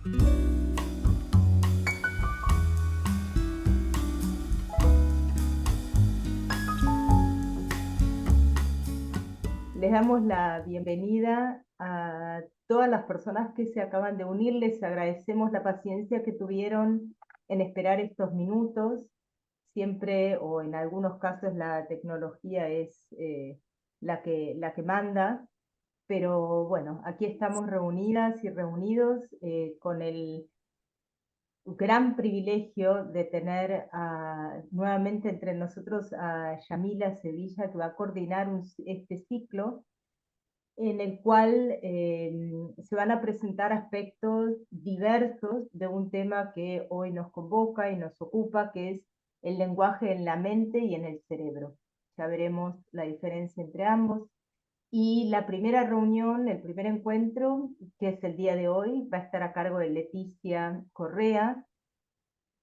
Les damos la bienvenida a todas las personas que se acaban de unir. Les agradecemos la paciencia que tuvieron en esperar estos minutos. Siempre, o en algunos casos, la tecnología es la que manda. Pero bueno, aquí estamos reunidas y reunidos con el gran privilegio de tener nuevamente entre nosotros a Yamila Sevilla, que va a coordinar este ciclo en el cual se van a presentar aspectos diversos de un tema que hoy nos convoca y nos ocupa, que es el lenguaje en la mente y en el cerebro. Ya veremos la diferencia entre ambos. Y la primera reunión, el primer encuentro, que es el día de hoy, va a estar a cargo de Leticia Correa.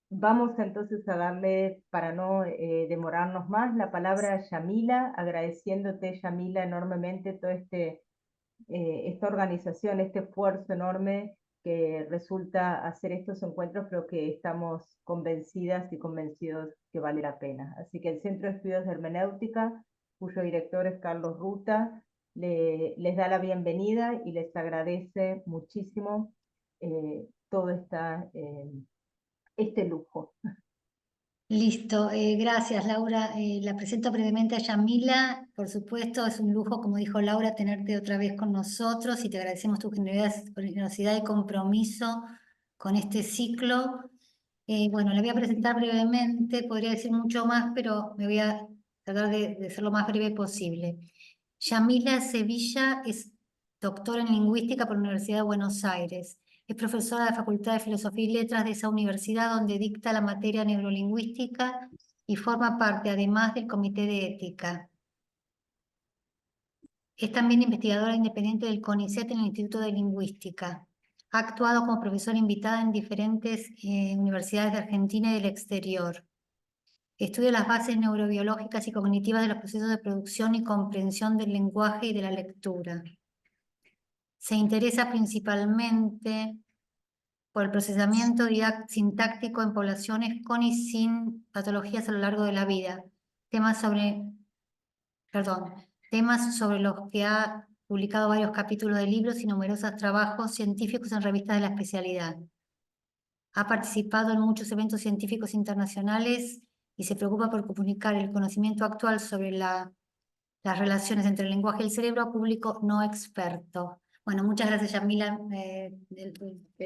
Vamos entonces a darle, para no demorarnos más, la palabra a Yamila, agradeciéndote, Yamila, enormemente todo esta organización, este esfuerzo enorme que resulta hacer estos encuentros. Creo que estamos convencidas y convencidos que vale la pena. Así que el Centro de Estudios de Hermenéutica, cuyo director es Carlos Ruta, les da la bienvenida y les agradece muchísimo todo este lujo. Listo, gracias Laura. La presento brevemente a Yamila. Por supuesto, es un lujo, como dijo Laura, tenerte otra vez con nosotros y te agradecemos tu generosidad y compromiso con este ciclo. Bueno, la voy a presentar brevemente, podría decir mucho más, pero me voy a tratar de ser lo más breve posible. Yamila Sevilla es doctora en lingüística por la Universidad de Buenos Aires. Es profesora de la Facultad de Filosofía y Letras de esa universidad, donde dicta la materia neurolingüística y forma parte, además, del Comité de Ética. Es también investigadora independiente del CONICET en el Instituto de Lingüística. Ha actuado como profesora invitada en diferentes universidades de Argentina y del exterior. Estudia las bases neurobiológicas y cognitivas de los procesos de producción y comprensión del lenguaje y de la lectura. Se interesa principalmente por el procesamiento sintáctico en poblaciones con y sin patologías a lo largo de la vida. Temas sobre los que ha publicado varios capítulos de libros y numerosos trabajos científicos en revistas de la especialidad. Ha participado en muchos eventos científicos internacionales y se preocupa por comunicar el conocimiento actual sobre las relaciones entre el lenguaje y el cerebro a público no experto. Bueno, muchas gracias, Yamila. Te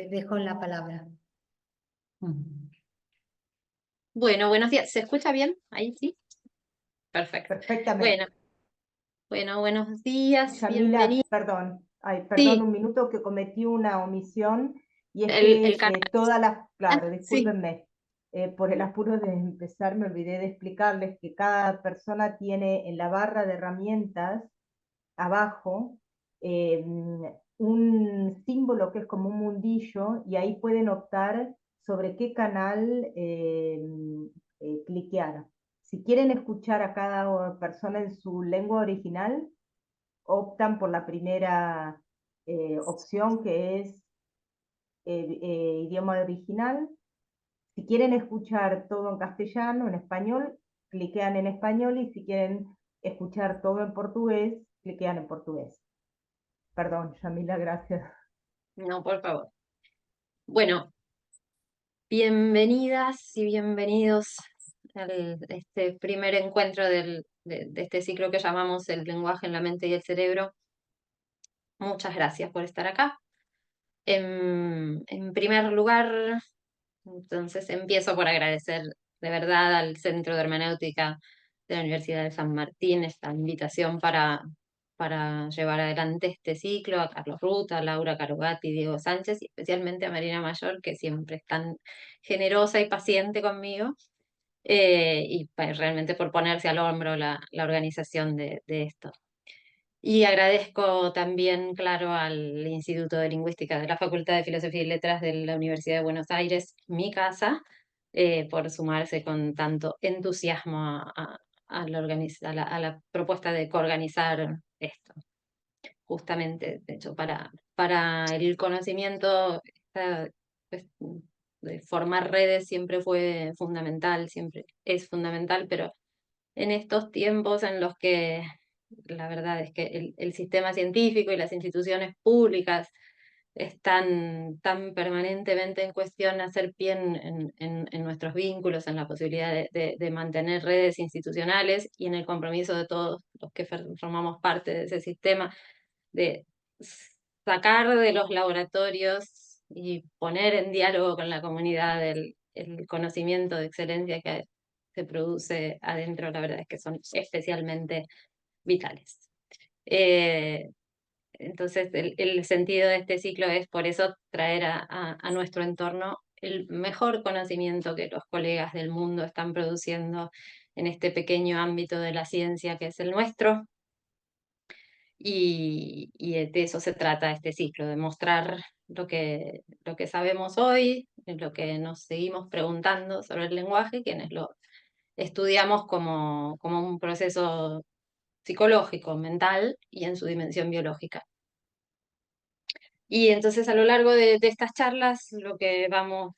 dejo la palabra. Bueno, buenos días. ¿Se escucha bien? Ahí sí. Perfecto. Perfectamente. Bueno, buenos días. Yamila, Bienvenida. perdón, Sí, un minuto, que cometí una omisión, y es el que canal. claro, Sí. discúlpenme, por el apuro de empezar me olvidé de explicarles que cada persona tiene en la barra de herramientas abajo un símbolo que es como un mundillo, y ahí pueden optar sobre qué canal cliquear. Si quieren escuchar a cada persona en su lengua original, optan por la primera opción, que es idioma original. Si quieren escuchar todo en castellano, en español, cliquean en español, y si quieren escuchar todo en portugués, cliquean en portugués. Perdón, Yamila, gracias. No, por favor. Bueno, bienvenidas y bienvenidos a este primer encuentro de este ciclo que llamamos El lenguaje en la mente y el cerebro. Muchas gracias por estar acá. En primer lugar, entonces empiezo por agradecer de verdad al Centro de Hermenéutica de la Universidad de San Martín esta invitación para llevar adelante este ciclo, a Carlos Ruta, a Laura Carugati, Diego Sánchez y especialmente a Marina Mayor, que siempre es tan generosa y paciente conmigo, y realmente por ponerse al hombro la organización de esto. Y agradezco también, claro, al Instituto de Lingüística de la Facultad de Filosofía y Letras de la Universidad de Buenos Aires, mi casa, por sumarse con tanto entusiasmo a la propuesta de coorganizar esto. Justamente, de hecho, para el conocimiento, de formar redes siempre fue fundamental, siempre es fundamental, pero en estos tiempos en los que la verdad es que el sistema científico y las instituciones públicas están tan permanentemente en cuestión, hacer pie en nuestros vínculos, en la posibilidad de mantener redes institucionales y en el compromiso de todos los que formamos parte de ese sistema, de sacar de los laboratorios y poner en diálogo con la comunidad el conocimiento de excelencia que se produce adentro, la verdad es que son especialmente vitales. Entonces, el sentido de este ciclo es por eso traer a nuestro entorno el mejor conocimiento que los colegas del mundo están produciendo en este pequeño ámbito de la ciencia que es el nuestro. Y de eso se trata este ciclo, de mostrar lo que sabemos hoy, lo que nos seguimos preguntando sobre el lenguaje, quienes lo estudiamos como un proceso psicológico, mental y en su dimensión biológica. Y entonces a lo largo de estas charlas lo que vamos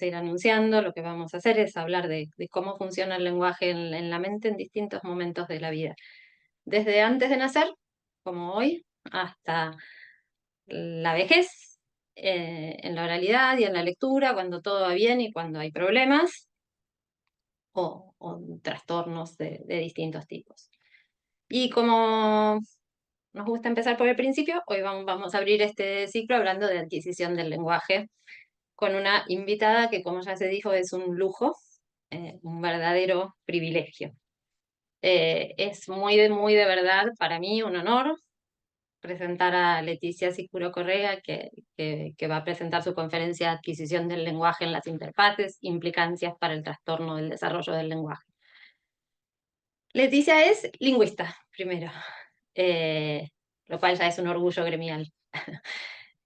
a ir anunciando, lo que vamos a hacer es hablar de cómo funciona el lenguaje en la mente en distintos momentos de la vida. Desde antes de nacer, como hoy, hasta la vejez, en la oralidad y en la lectura, cuando todo va bien y cuando hay problemas, o trastornos de distintos tipos. Y como nos gusta empezar por el principio, hoy vamos a abrir este ciclo hablando de adquisición del lenguaje con una invitada que, como ya se dijo, es un lujo, un verdadero privilegio. Es muy de verdad para mí un honor presentar a Leticia Sicuro Correa, que va a presentar su conferencia Adquisición del lenguaje en las interfaces, implicancias para el trastorno del desarrollo del lenguaje. Leticia es lingüista, primero, lo cual ya es un orgullo gremial.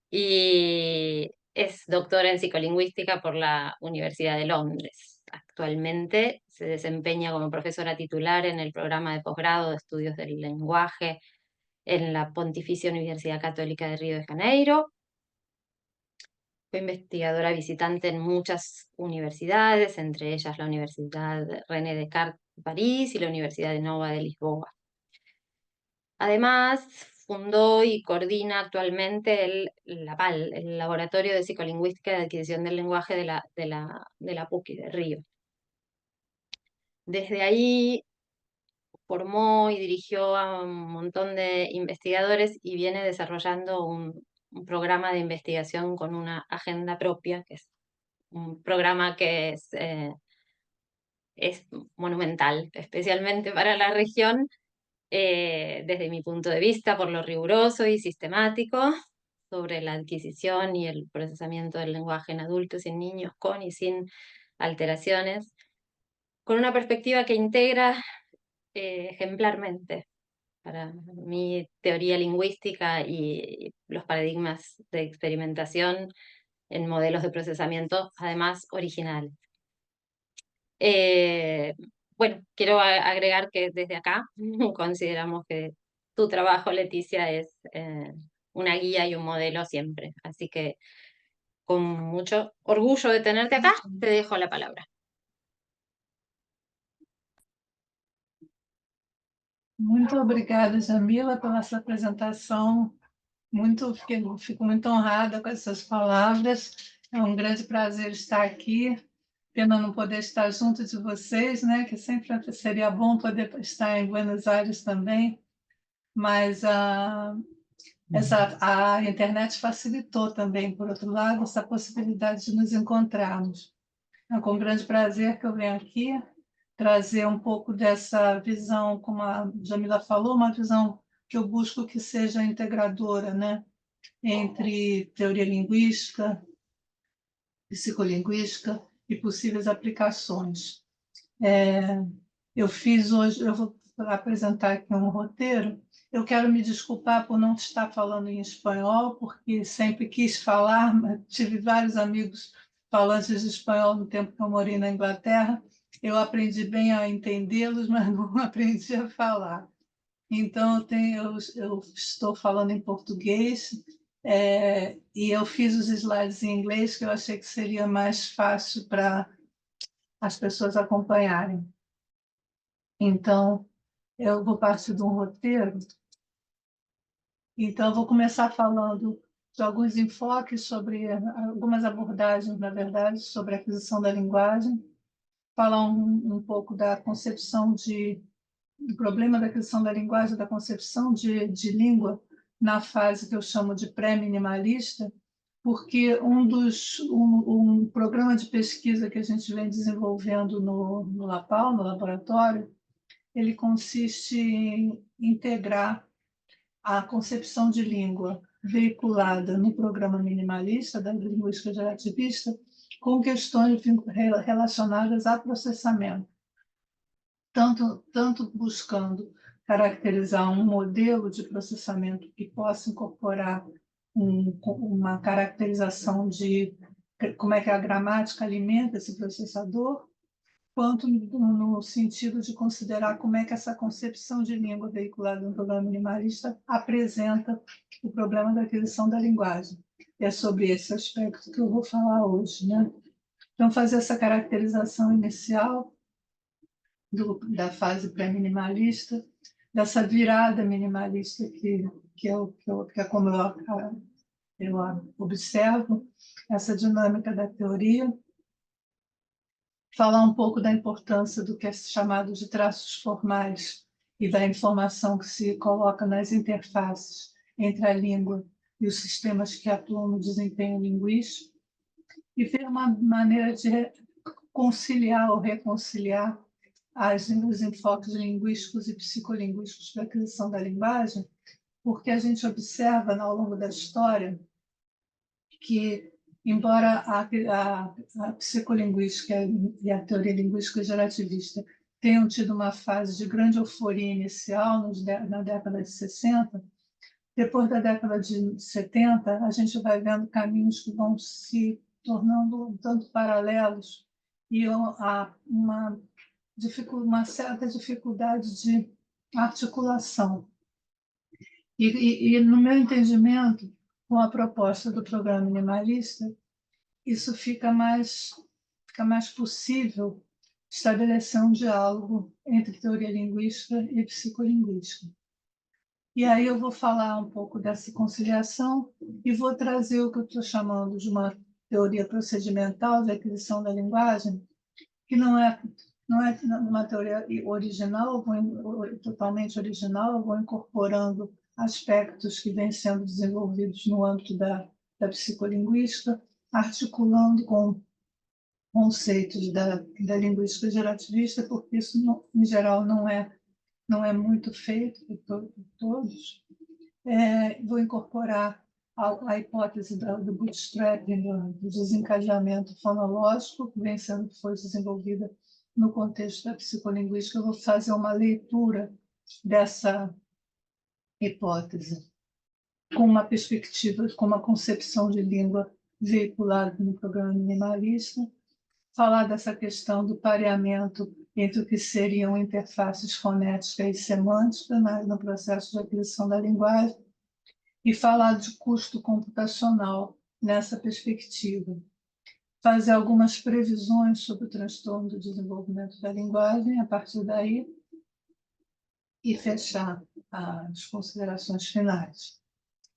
Y es doctora en psicolingüística por la Universidad de Londres. Actualmente se desempeña como profesora titular en el programa de posgrado de estudios del lenguaje en la Pontificia Universidad Católica de Río de Janeiro. Fue investigadora visitante en muchas universidades, entre ellas la Universidad René Descartes de París y la Universidad de Nova de Lisboa. Además, fundó y coordina actualmente el LAPAL, el Laboratorio de Psicolingüística de Adquisición del Lenguaje de la PUC de Río. Desde ahí formó y dirigió a un montón de investigadores y viene desarrollando un programa de investigación con una agenda propia, que es un programa que es monumental, especialmente para la región, desde mi punto de vista, por lo riguroso y sistemático sobre la adquisición y el procesamiento del lenguaje en adultos y en niños con y sin alteraciones, con una perspectiva que integra ejemplarmente para mi teoría lingüística y los paradigmas de experimentación en modelos de procesamiento, además originales. Bueno, quiero agregar que desde acá consideramos que tu trabajo, Leticia, es una guía y un modelo siempre. Así que con mucho orgullo de tenerte acá, te dejo la palabra. Muito obrigada, Jamila, pela sua apresentação. Fico muito honrada com essas palavras. É um grande prazer estar aqui. Pena não poder estar junto de vocês, né? Que sempre seria bom poder estar em Buenos Aires também. Mas a internet facilitou também, por outro lado, essa possibilidade de nos encontrarmos. É com grande prazer que eu venho aqui trazer um pouco dessa visão, como a Jamila falou, uma visão que eu busco que seja integradora, né? Entre teoria linguística, psicolinguística e possíveis aplicações. Eu vou apresentar aqui um roteiro. Eu quero me desculpar por não estar falando em espanhol, porque sempre quis falar, mas tive vários amigos falantes de espanhol no tempo que eu morei na Inglaterra. Eu aprendi bem a entendê-los, mas não aprendi a falar. Então, eu estou falando em português. E eu fiz os slides em inglês, que eu achei que seria mais fácil para as pessoas acompanharem. Então, eu vou partir de um roteiro. Então, eu vou começar falando de alguns enfoques sobre, algumas abordagens, na verdade, sobre a aquisição da linguagem, falar um pouco da concepção do problema da aquisição da linguagem, da concepção de língua na fase que eu chamo de pré-minimalista, porque um programa de pesquisa que a gente vem desenvolvendo no LAPAL, no laboratório, ele consiste em integrar a concepção de língua veiculada no programa minimalista da linguística gerativista com questões relacionadas a processamento, tanto buscando caracterizar um modelo de processamento que possa incorporar uma caracterização de como é que a gramática alimenta esse processador, quanto no sentido de considerar como é que essa concepção de língua veiculada no programa minimalista apresenta o problema da aquisição da linguagem. E é sobre esse aspecto que eu vou falar hoje, né? Então, fazer essa caracterização inicial da fase pré-minimalista, dessa virada minimalista que é como eu observo, essa dinâmica da teoria, falar um pouco da importância do que é chamado de traços formais e da informação que se coloca nas interfaces entre a língua e os sistemas que atuam no desempenho linguístico, e ver uma maneira de conciliar ou reconciliar os enfoques linguísticos e psicolinguísticos da aquisição da linguagem, porque a gente observa ao longo da história que, embora a psicolinguística e a teoria linguística gerativista tenham tido uma fase de grande euforia inicial na década de 60, depois da década de 70, a gente vai vendo caminhos que vão se tornando um tanto paralelos e uma certa dificuldade de articulação. E, no meu entendimento, com a proposta do programa minimalista, isso fica mais possível estabelecer um diálogo entre teoria linguística e psicolinguística. E aí eu vou falar um pouco dessa conciliação e vou trazer o que eu estou chamando de uma teoria procedimental de aquisição da linguagem, que não é uma teoria original, totalmente original, eu vou incorporando aspectos que vêm sendo desenvolvidos no âmbito da psicolinguística, articulando com conceitos da linguística gerativista, porque isso, em geral, não é muito feito por todos. Vou incorporar a hipótese do bootstrapping, do desencadeamento fonológico, que foi desenvolvida no contexto da psicolinguística. Eu vou fazer uma leitura dessa hipótese com uma perspectiva, com uma concepção de língua veiculada no programa minimalista, falar dessa questão do pareamento entre o que seriam interfaces fonéticas e semânticas no processo de aquisição da linguagem, e falar de custo computacional nessa perspectiva. Fazer algumas previsões sobre o transtorno do desenvolvimento da linguagem a partir daí e fechar as considerações finais.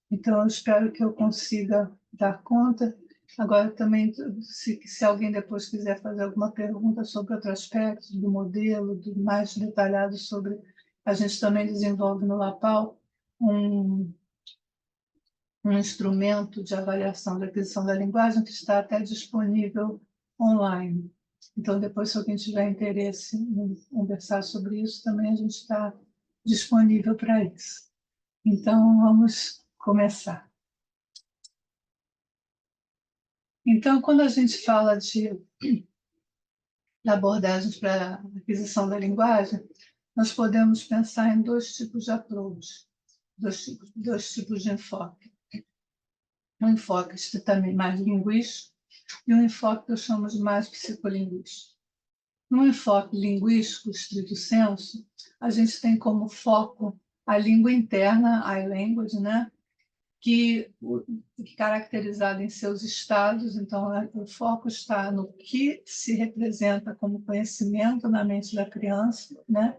Então, eu espero que eu consiga dar conta. Agora, também, se alguém depois quiser fazer alguma pergunta sobre outro aspecto do modelo, mais detalhado sobre... A gente também desenvolve no LAPAL um instrumento de avaliação da aquisição da linguagem que está até disponível online. Então, depois, se alguém tiver interesse em conversar sobre isso, também a gente está disponível para isso. Então, vamos começar. Então, quando a gente fala de abordagens para a aquisição da linguagem, nós podemos pensar em dois tipos de approach, dois tipos de enfoque. Um enfoque estritamente mais linguístico e um enfoque que eu chamo de mais psicolinguístico. No enfoque linguístico, estrito sensu, a gente tem como foco a língua interna, a language, né? que caracterizado em seus estados. Então, o foco está no que se representa como conhecimento na mente da criança, né?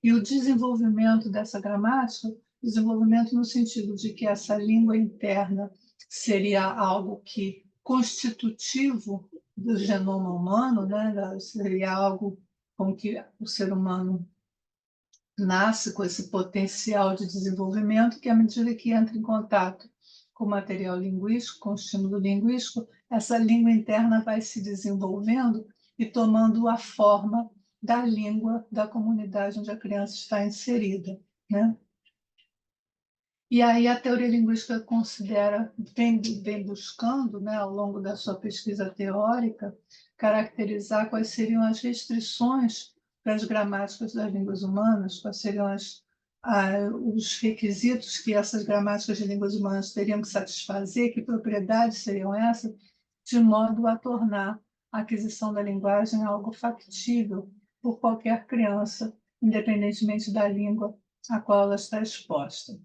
E o desenvolvimento dessa gramática, desenvolvimento no sentido de que essa língua interna seria algo que constitutivo do genoma humano, né? Seria algo com que o ser humano nasce com esse potencial de desenvolvimento, que à medida que entra em contato com o material linguístico, com o estímulo linguístico, essa língua interna vai se desenvolvendo e tomando a forma da língua da comunidade onde a criança está inserida, né? E aí a teoria linguística considera, vem buscando, né, ao longo da sua pesquisa teórica, caracterizar quais seriam as restrições para as gramáticas das línguas humanas, quais seriam os requisitos que essas gramáticas de línguas humanas teriam que satisfazer, que propriedades seriam essas, de modo a tornar a aquisição da linguagem algo factível por qualquer criança, independentemente da língua a qual ela está exposta.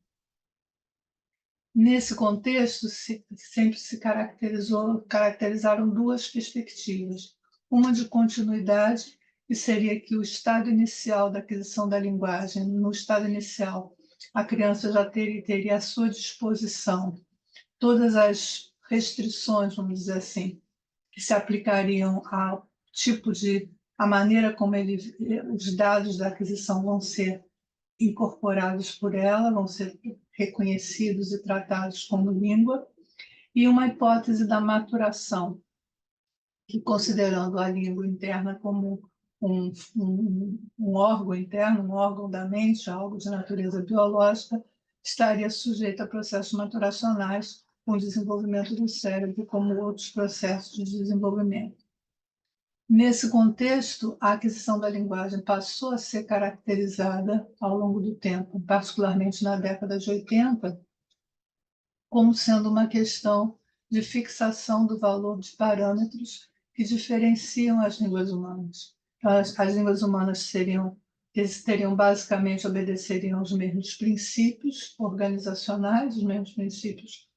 Nesse contexto, sempre se caracterizaram duas perspectivas. Uma de continuidade, que seria que o estado inicial da aquisição da linguagem, no estado inicial, a criança já teria à sua disposição todas as restrições, vamos dizer assim, que se aplicariam ao tipo a maneira como os dados da aquisição vão ser incorporados por ela, vão ser reconhecidos e tratados como língua, e uma hipótese da maturação, que considerando a língua interna como um órgão interno, um órgão da mente, algo de natureza biológica, estaria sujeita a processos maturacionais, com o desenvolvimento do cérebro, como outros processos de desenvolvimento. Nesse contexto, a aquisição da linguagem passou a ser caracterizada ao longo do tempo, particularmente na década de 80, como sendo uma questão de fixação do valor de parâmetros que diferenciam as línguas humanas. As línguas humanas obedeceriam aos mesmos princípios organizacionais, os mesmos princípios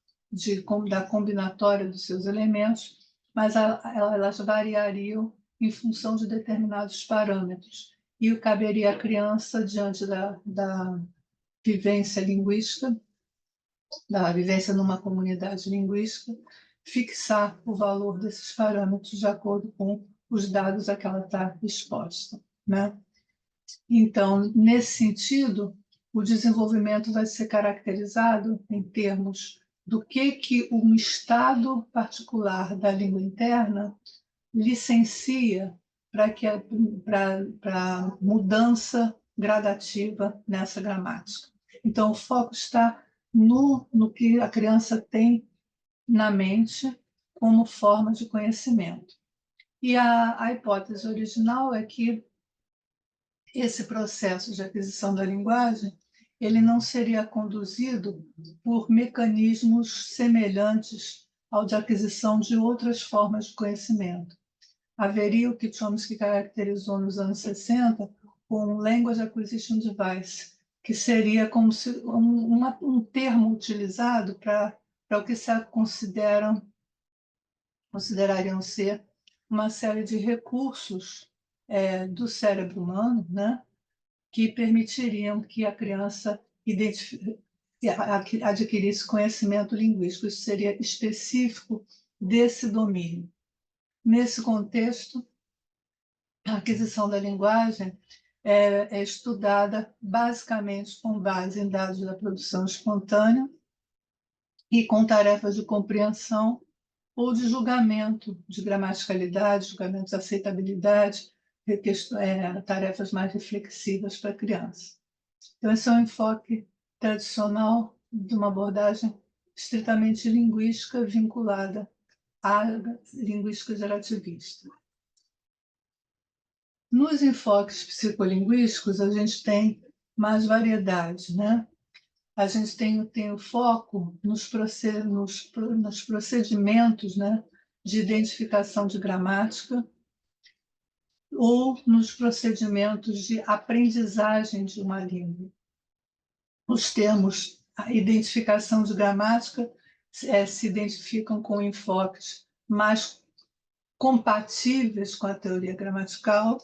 da combinatória dos seus elementos, mas elas variariam em função de determinados parâmetros. E caberia à criança, diante da vivência linguística, da vivência numa comunidade linguística, fixar o valor desses parâmetros de acordo com os dados a que ela está exposta, né? Então, nesse sentido, o desenvolvimento vai ser caracterizado em termos do que um estado particular da língua interna licencia para mudança gradativa nessa gramática. Então, o foco está no que a criança tem na mente como forma de conhecimento. E a hipótese original é que esse processo de aquisição da linguagem ele não seria conduzido por mecanismos semelhantes ao de aquisição de outras formas de conhecimento. Haveria o que Chomsky caracterizou nos anos 60 como um Language Acquisition Device, que seria como se um termo utilizado para o que se considerariam ser uma série de recursos do cérebro humano, né, que permitiriam que a criança adquirisse conhecimento linguístico. Isso seria específico desse domínio. Nesse contexto, a aquisição da linguagem é estudada basicamente com base em dados da produção espontânea e com tarefas de compreensão ou de julgamento de gramaticalidade, julgamento de aceitabilidade, tarefas mais reflexivas para a criança. Então, esse é um enfoque tradicional de uma abordagem estritamente linguística vinculada à linguística gerativista. Nos enfoques psicolinguísticos, a gente tem mais variedade, né? A gente tem o foco nos procedimentos, né, de identificação de gramática ou nos procedimentos de aprendizagem de uma língua. Os termos a identificação de gramática se identificam com enfoques mais compatíveis com a teoria gramatical,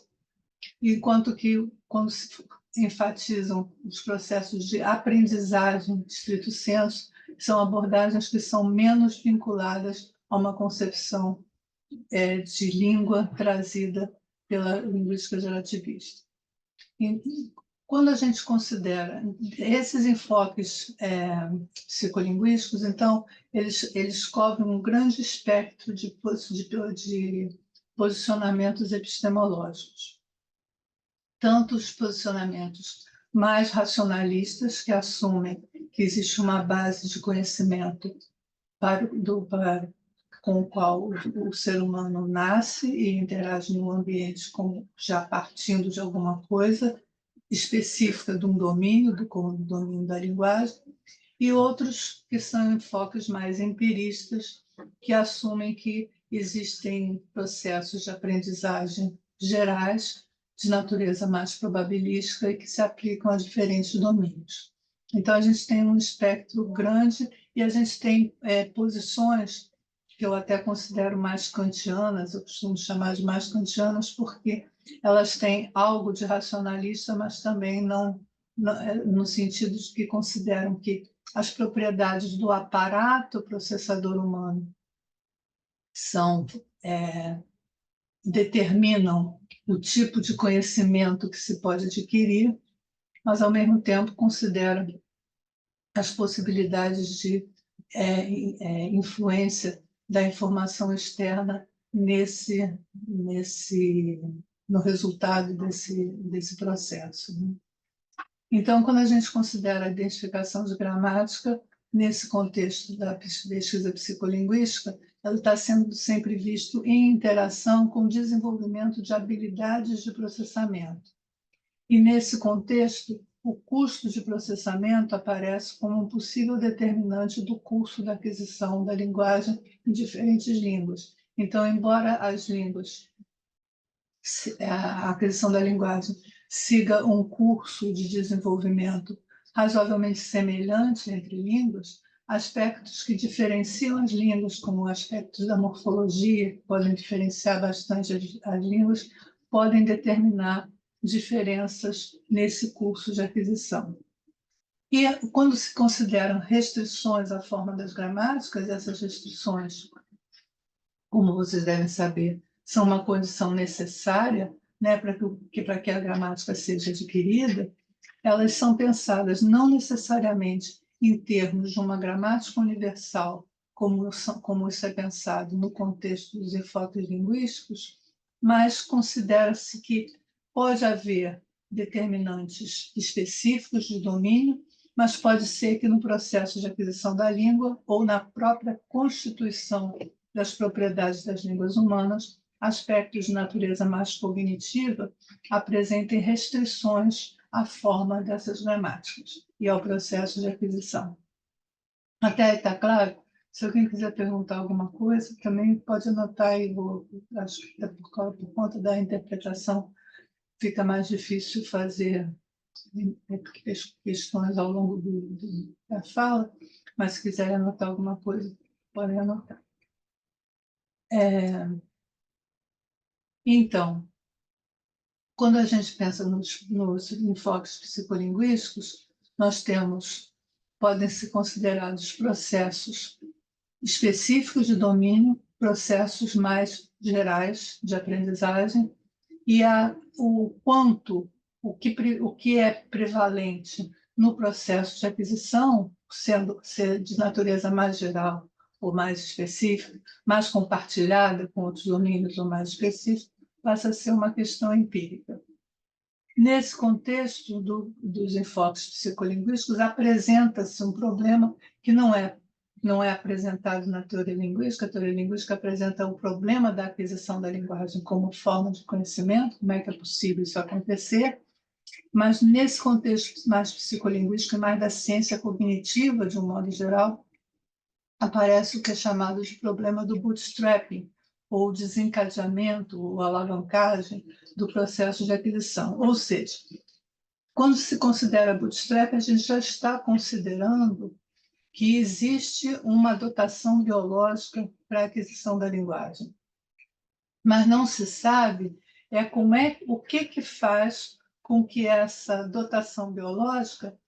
enquanto que, quando se enfatizam os processos de aprendizagem, estrito sensu, são abordagens que são menos vinculadas a uma concepção de língua trazida pela linguística gerativista. E, quando a gente considera esses enfoques psicolinguísticos, então, eles cobrem um grande espectro de posicionamentos epistemológicos. Tanto os posicionamentos mais racionalistas, que assumem que existe uma base de conhecimento com o qual o ser humano nasce e interage no ambiente como já partindo de alguma coisa específica de um domínio, como o domínio da linguagem, e outros que são enfoques mais empiristas, que assumem que existem processos de aprendizagem gerais, de natureza mais probabilística e que se aplicam a diferentes domínios. Então, a gente tem um espectro grande e a gente tem posições que eu até considero mais kantianas, eu costumo chamar de mais kantianas, porque elas têm algo de racionalista, mas também não no sentido de que consideram que as propriedades do aparato processador humano determinam o tipo de conhecimento que se pode adquirir, mas, ao mesmo tempo, consideram as possibilidades de influência da informação externa no resultado desse processo. Né? Então, quando a gente considera a identificação de gramática, nesse contexto da pesquisa psicolinguística, ela está sendo sempre visto em interação com o desenvolvimento de habilidades de processamento. E, nesse contexto, o custo de processamento aparece como um possível determinante do curso da aquisição da linguagem em diferentes línguas. Então, embora a aquisição da linguagem siga um curso de desenvolvimento razoavelmente semelhante entre línguas, aspectos que diferenciam as línguas, como aspectos da morfologia, que podem diferenciar bastante as línguas, podem determinar diferenças nesse curso de aquisição. E quando se consideram restrições à forma das gramáticas, essas restrições, como vocês devem saber, são uma condição necessária, né, para que a gramática seja adquirida, elas são pensadas não necessariamente em termos de uma gramática universal, como isso é pensado no contexto dos enfoques linguísticos, mas considera-se que pode haver determinantes específicos de domínio, mas pode ser que no processo de aquisição da língua ou na própria constituição das propriedades das línguas humanas, aspectos de natureza mais cognitiva apresentem restrições à forma dessas gramáticas e ao processo de aquisição. Até aí está claro? Se alguém quiser perguntar alguma coisa, também pode anotar aí. Acho que por conta da interpretação fica mais difícil fazer questões ao longo da fala, mas se quiserem anotar alguma coisa, podem anotar. Então, quando a gente pensa nos enfoques psicolinguísticos, podem ser considerados processos específicos de domínio, processos mais gerais de aprendizagem, e o que é prevalente no processo de aquisição, ser de natureza mais geral ou mais específica, mais compartilhada com outros domínios ou mais específicos, passa a ser uma questão empírica. Nesse contexto dos enfoques psicolinguísticos, apresenta-se um problema que não é apresentado na teoria linguística. A teoria linguística apresenta o problema da aquisição da linguagem como forma de conhecimento, como é que é possível isso acontecer, mas nesse contexto mais psicolinguístico e mais da ciência cognitiva, de um modo geral, aparece o que é chamado de problema do bootstrapping, ou desencadeamento, ou alavancagem do processo de aquisição. Ou seja, quando se considera bootstrap, a gente já está considerando que existe uma dotação biológica para a aquisição da linguagem. Mas não se sabe o que faz com que essa dotação biológica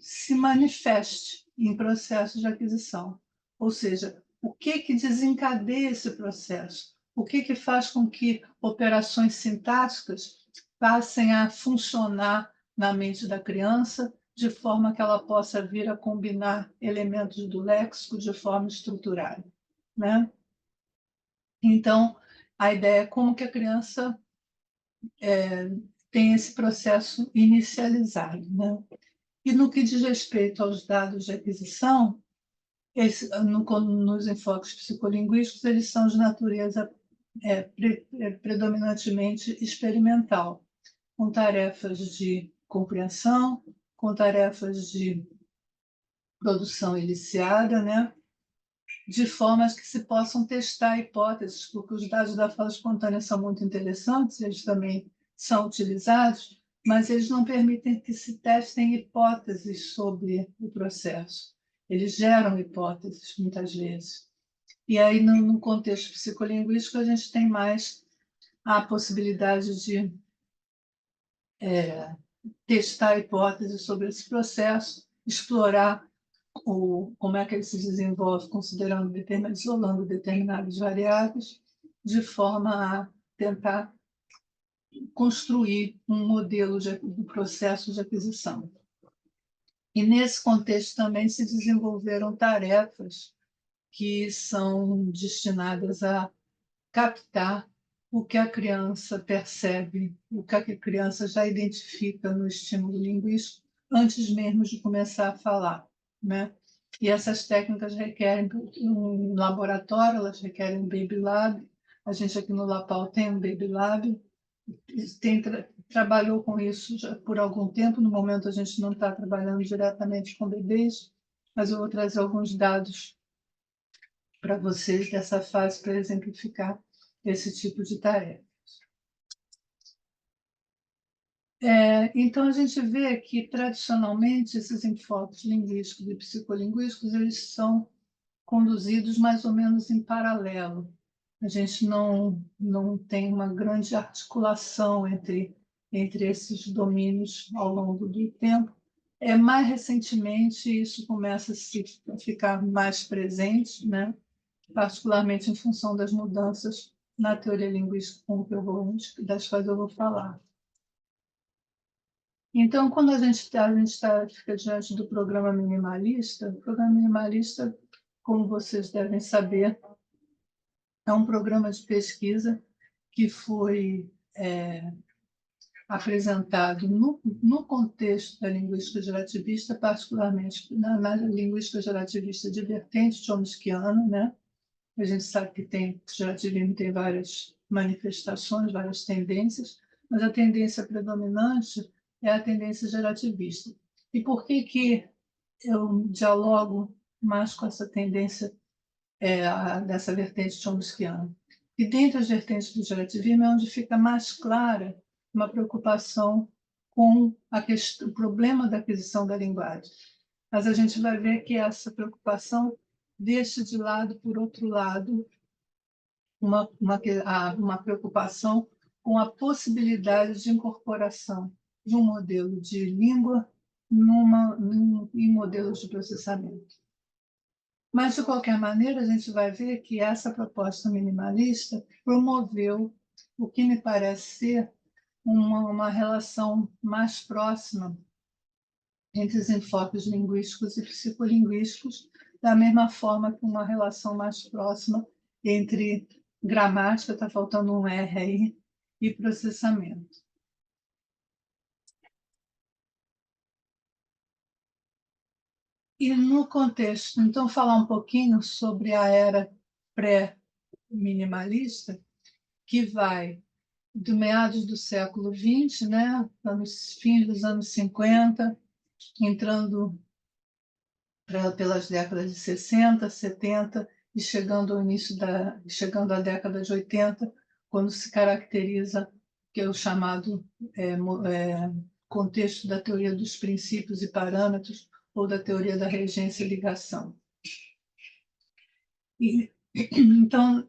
se manifeste em processo de aquisição. Ou seja, o que desencadeia esse processo? O que faz com que operações sintáticas passem a funcionar na mente da criança de forma que ela possa vir a combinar elementos do léxico de forma estruturada, né? Então, a ideia é como que a criança tem esse processo inicializado, né? E no que diz respeito aos dados de aquisição, nos enfoques psicolinguísticos, eles são de natureza predominantemente experimental, com tarefas de compreensão, com tarefas de produção eliciada, né? De formas que se possam testar hipóteses, porque os dados da fala espontânea são muito interessantes, eles também são utilizados, mas eles não permitem que se testem hipóteses sobre o processo. Eles geram hipóteses, muitas vezes. E aí, no contexto psicolinguístico, a gente tem mais a possibilidade de testar hipóteses sobre esse processo, explorar como é que ele se desenvolve, isolando determinadas variáveis, de forma a tentar construir um modelo do processo de aquisição. E nesse contexto também se desenvolveram tarefas que são destinadas a captar o que a criança percebe, o que a criança já identifica no estímulo linguístico antes mesmo de começar a falar, né? E essas técnicas requerem um laboratório, elas requerem um Baby Lab. A gente aqui no Lapal tem um Baby Lab, trabalhou com isso já por algum tempo. No momento a gente não está trabalhando diretamente com bebês, mas eu vou trazer alguns dados para vocês dessa fase para exemplificar esse tipo de tarefa. Então, a gente vê que, tradicionalmente, esses enfoques linguísticos e psicolinguísticos eles são conduzidos mais ou menos em paralelo. A gente não tem uma grande articulação entre esses domínios ao longo do tempo. Mais recentemente, isso começa a ficar mais presente, né? Particularmente em função das mudanças na teoria linguística das quais eu vou falar. Então, quando a gente fica diante do programa minimalista, o programa minimalista, como vocês devem saber, é um programa de pesquisa que foi apresentado no contexto da linguística gerativista, particularmente na linguística gerativista divertente chomskiana, né? A gente sabe que o gerativismo tem várias manifestações, várias tendências, mas a tendência predominante é a tendência gerativista. E por que eu dialogo mais com essa tendência dessa vertente chomskiana? E dentre as vertentes do gerativismo é onde fica mais clara uma preocupação com o problema da aquisição da linguagem. Mas a gente vai ver que essa preocupação deixa de lado, por outro lado, uma preocupação com a possibilidade de incorporação de um modelo de língua em modelos de processamento. Mas, de qualquer maneira, a gente vai ver que essa proposta minimalista promoveu o que me parece ser uma relação mais próxima entre os enfoques linguísticos e psicolinguísticos, da mesma forma que uma relação mais próxima entre gramática, está faltando um R aí, e processamento. E no contexto, então, falar um pouquinho sobre a era pré-minimalista, que vai do meados do século XX, né, nos fins dos anos 50, entrando pelas décadas de 60, 70 e chegando à década de 80, quando se caracteriza que é o chamado contexto da teoria dos princípios e parâmetros ou da teoria da regência e ligação. Então,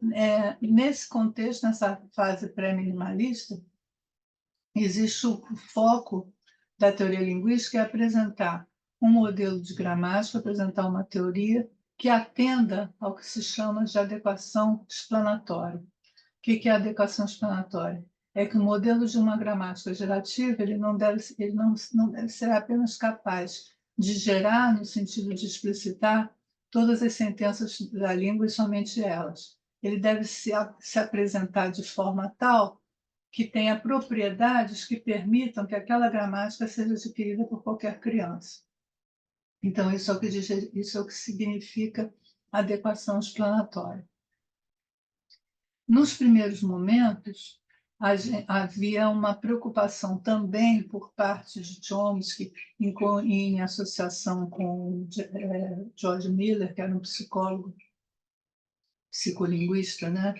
nesse contexto, nessa fase pré-minimalista, existe o foco da teoria linguística é apresentar um modelo de gramática, apresentar uma teoria que atenda ao que se chama de adequação explanatória. O que é adequação explanatória? É que o modelo de uma gramática gerativa ele não deve ser apenas capaz de gerar, no sentido de explicitar, todas as sentenças da língua e somente elas. Ele deve se apresentar de forma tal que tenha propriedades que permitam que aquela gramática seja adquirida por qualquer criança. Então, isso é o que significa adequação explanatória. Nos primeiros momentos, havia uma preocupação também por parte de Chomsky, em associação com George Miller, que era um psicólogo, psicolinguista, né?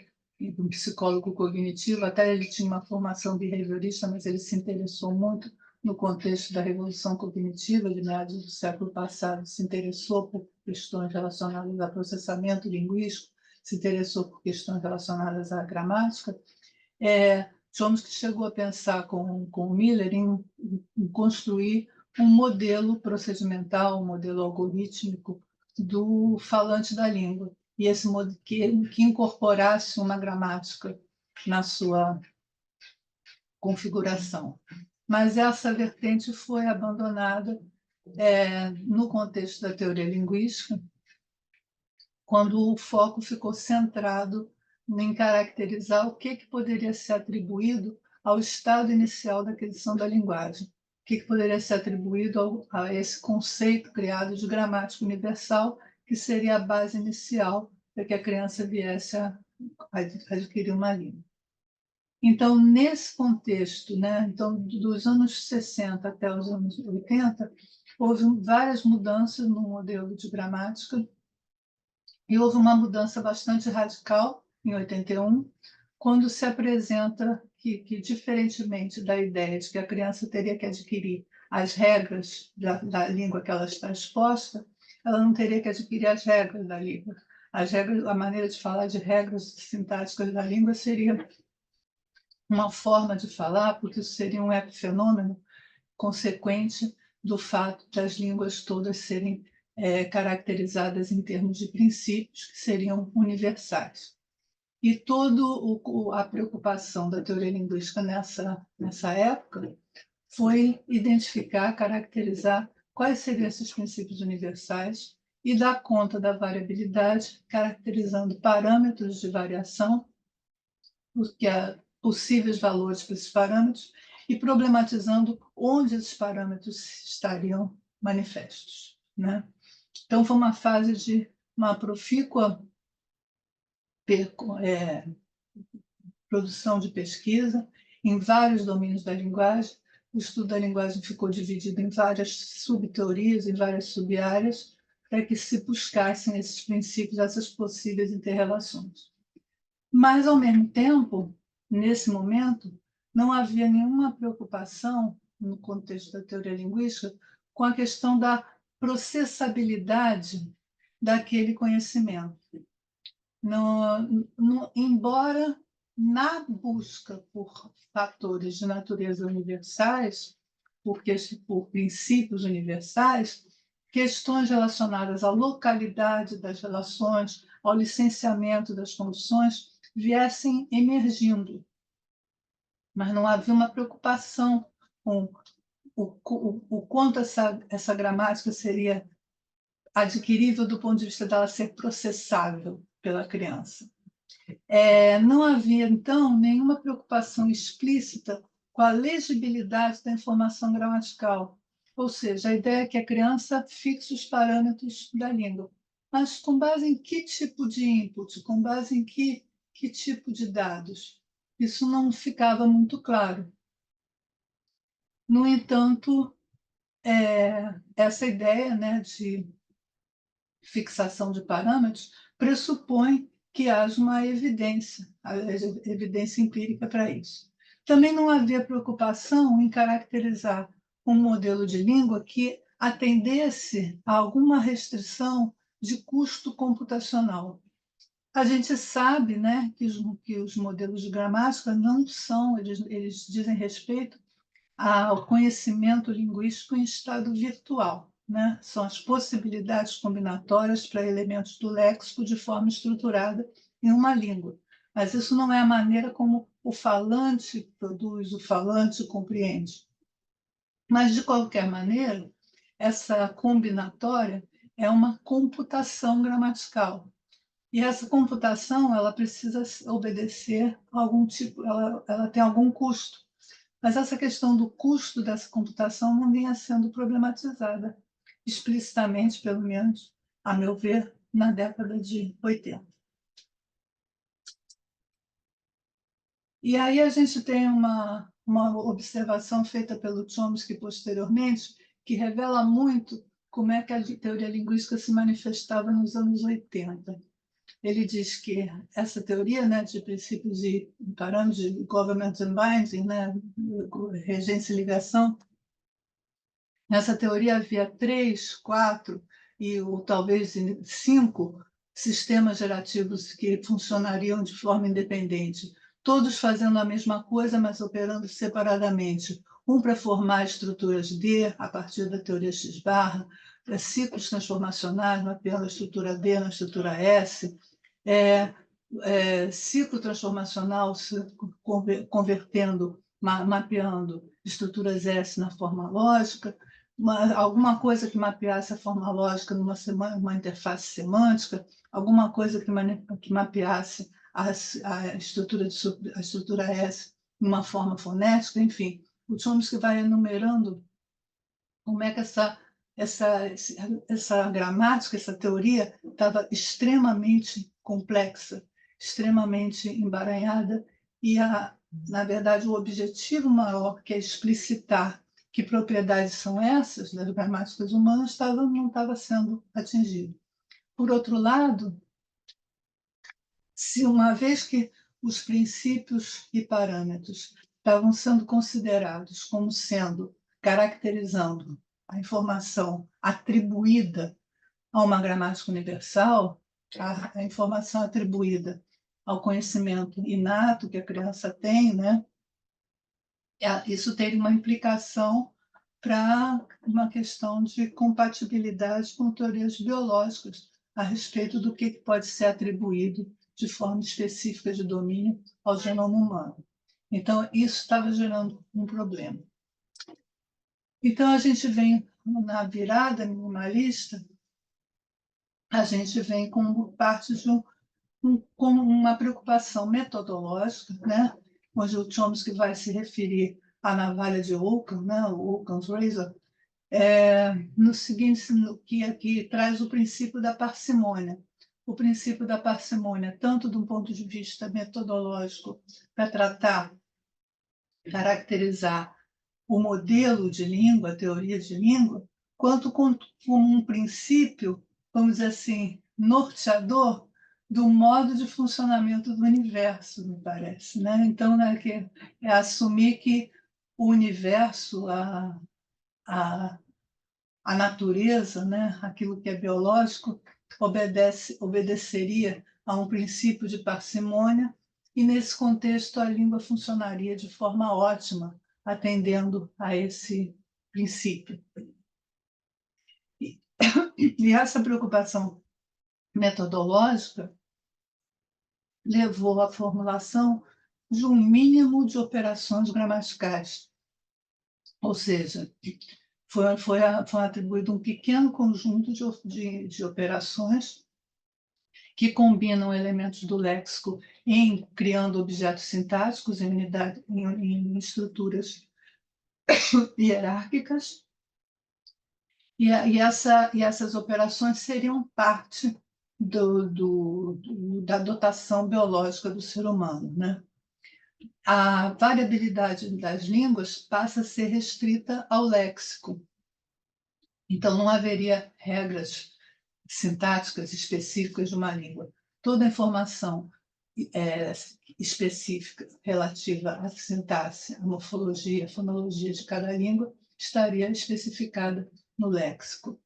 Um psicólogo cognitivo, até ele tinha uma formação behaviorista, mas ele se interessou muito no contexto da revolução cognitiva de meados do século passado, se interessou por questões relacionadas a processamento linguístico, se interessou por questões relacionadas à gramática. Chomsky chegou a pensar com Miller em construir um modelo procedimental, um modelo algorítmico do falante da língua, e esse modo que incorporasse uma gramática na sua configuração. Mas essa vertente foi abandonada no contexto da teoria linguística, quando o foco ficou centrado em caracterizar o que poderia ser atribuído ao estado inicial da aquisição da linguagem, o que poderia ser atribuído a esse conceito criado de gramática universal, que seria a base inicial para que a criança viesse a adquirir uma língua. Então, nesse contexto, né, então, dos anos 60 até os anos 80, houve várias mudanças no modelo de gramática, e houve uma mudança bastante radical em 81, quando se apresenta que, diferentemente da ideia de que a criança teria que adquirir as regras da língua que ela está exposta, ela não teria que adquirir as regras da língua. A maneira de falar de regras sintáticas da língua seria uma forma de falar, porque isso seria um epifenômeno consequente do fato das línguas todas serem caracterizadas em termos de princípios que seriam universais. E toda a preocupação da teoria linguística nessa época foi identificar, caracterizar quais seriam esses princípios universais e dar conta da variabilidade, caracterizando parâmetros de variação, possíveis valores para esses parâmetros, e problematizando onde esses parâmetros estariam manifestos, né? Então, foi uma fase de uma profícua produção de pesquisa em vários domínios da linguagem. O estudo da linguagem ficou dividido em várias subteorias, em várias subáreas, para que se buscassem esses princípios, essas possíveis interrelações. Mas, ao mesmo tempo, nesse momento, não havia nenhuma preocupação, no contexto da teoria linguística, com a questão da processabilidade daquele conhecimento. Embora na busca por fatores de natureza universais, por princípios universais, questões relacionadas à localidade das relações, ao licenciamento das condições, viessem emergindo. Mas não havia uma preocupação com o quanto essa gramática seria adquirível do ponto de vista dela ser processável pela criança. Não havia, então, nenhuma preocupação explícita com a legibilidade da informação gramatical, ou seja, a ideia é que a criança fixe os parâmetros da língua. Mas com base em que tipo de input? Com base em que tipo de dados? Isso não ficava muito claro. No entanto, essa ideia, né, de fixação de parâmetros pressupõe que haja uma evidência, a evidência empírica para isso. Também não havia preocupação em caracterizar um modelo de língua que atendesse a alguma restrição de custo computacional. A gente sabe, né, que os modelos de gramática não são, eles dizem respeito ao conhecimento linguístico em estado virtual, né? São as possibilidades combinatórias para elementos do léxico de forma estruturada em uma língua. Mas isso não é a maneira como o falante produz, o falante compreende. Mas, de qualquer maneira, essa combinatória é uma computação gramatical. E essa computação ela precisa obedecer a algum tipo, ela tem algum custo. Mas essa questão do custo dessa computação não vinha sendo problematizada explicitamente, pelo menos, a meu ver, na década de 80. E aí a gente tem uma observação feita pelo Chomsky posteriormente, que revela muito como é que a teoria linguística se manifestava nos anos 80. Ele diz que essa teoria, né, de princípios de parâmetros de government and binding, né, regência e ligação, nessa teoria havia 3, 4 ou talvez 5 sistemas gerativos que funcionariam de forma independente, todos fazendo a mesma coisa, mas operando separadamente. Um para formar estruturas D, a partir da teoria X-barra, ciclos transformacionais, mapeando a estrutura D na estrutura S, ciclo transformacional convertendo, mapeando estruturas S na forma lógica, alguma coisa que mapeasse a forma lógica numa interface semântica, alguma coisa que mapeasse a estrutura S numa forma fonética, enfim. O Chomsky vai enumerando como é que essa gramática, essa teoria estava extremamente complexa, extremamente emaranhada, e, na verdade, o objetivo maior, que é explicitar que propriedades são essas das gramáticas humanas, não estava sendo atingido. Por outro lado, se uma vez que os princípios e parâmetros estavam sendo considerados como sendo, caracterizando a informação atribuída a uma gramática universal, a informação atribuída ao conhecimento inato que a criança tem, né? Isso tem uma implicação para uma questão de compatibilidade com teorias biológicas a respeito do que pode ser atribuído de forma específica de domínio ao genoma humano. Então, isso estava gerando um problema. Então, a gente vem na virada minimalista, a gente vem como parte de uma preocupação metodológica, né? Onde o Chomsky vai se referir à navalha de Occam, né? O Occam's Razor, no seguinte, que aqui traz o princípio da parcimônia. O princípio da parcimônia, tanto do ponto de vista metodológico, para tratar, caracterizar o modelo de língua, a teoria de língua, quanto como um princípio, vamos dizer assim, norteador do modo de funcionamento do universo, me parece, né? Então, né, que é assumir que o universo, a natureza, né, aquilo que é biológico, obedeceria a um princípio de parcimônia, e nesse contexto a língua funcionaria de forma ótima, atendendo a esse princípio. E essa preocupação metodológica levou à formulação de um mínimo de operações gramaticais, ou seja, foi atribuído um pequeno conjunto de operações que combinam elementos do léxico criando objetos sintáticos em estruturas hierárquicas, e essas operações seriam parte da dotação biológica do ser humano, né? A variabilidade das línguas passa a ser restrita ao léxico. Então, não haveria regras sintáticas específicas de uma língua. Toda informação específica relativa à sintaxe, à morfologia, à fonologia de cada língua estaria especificada no léxico.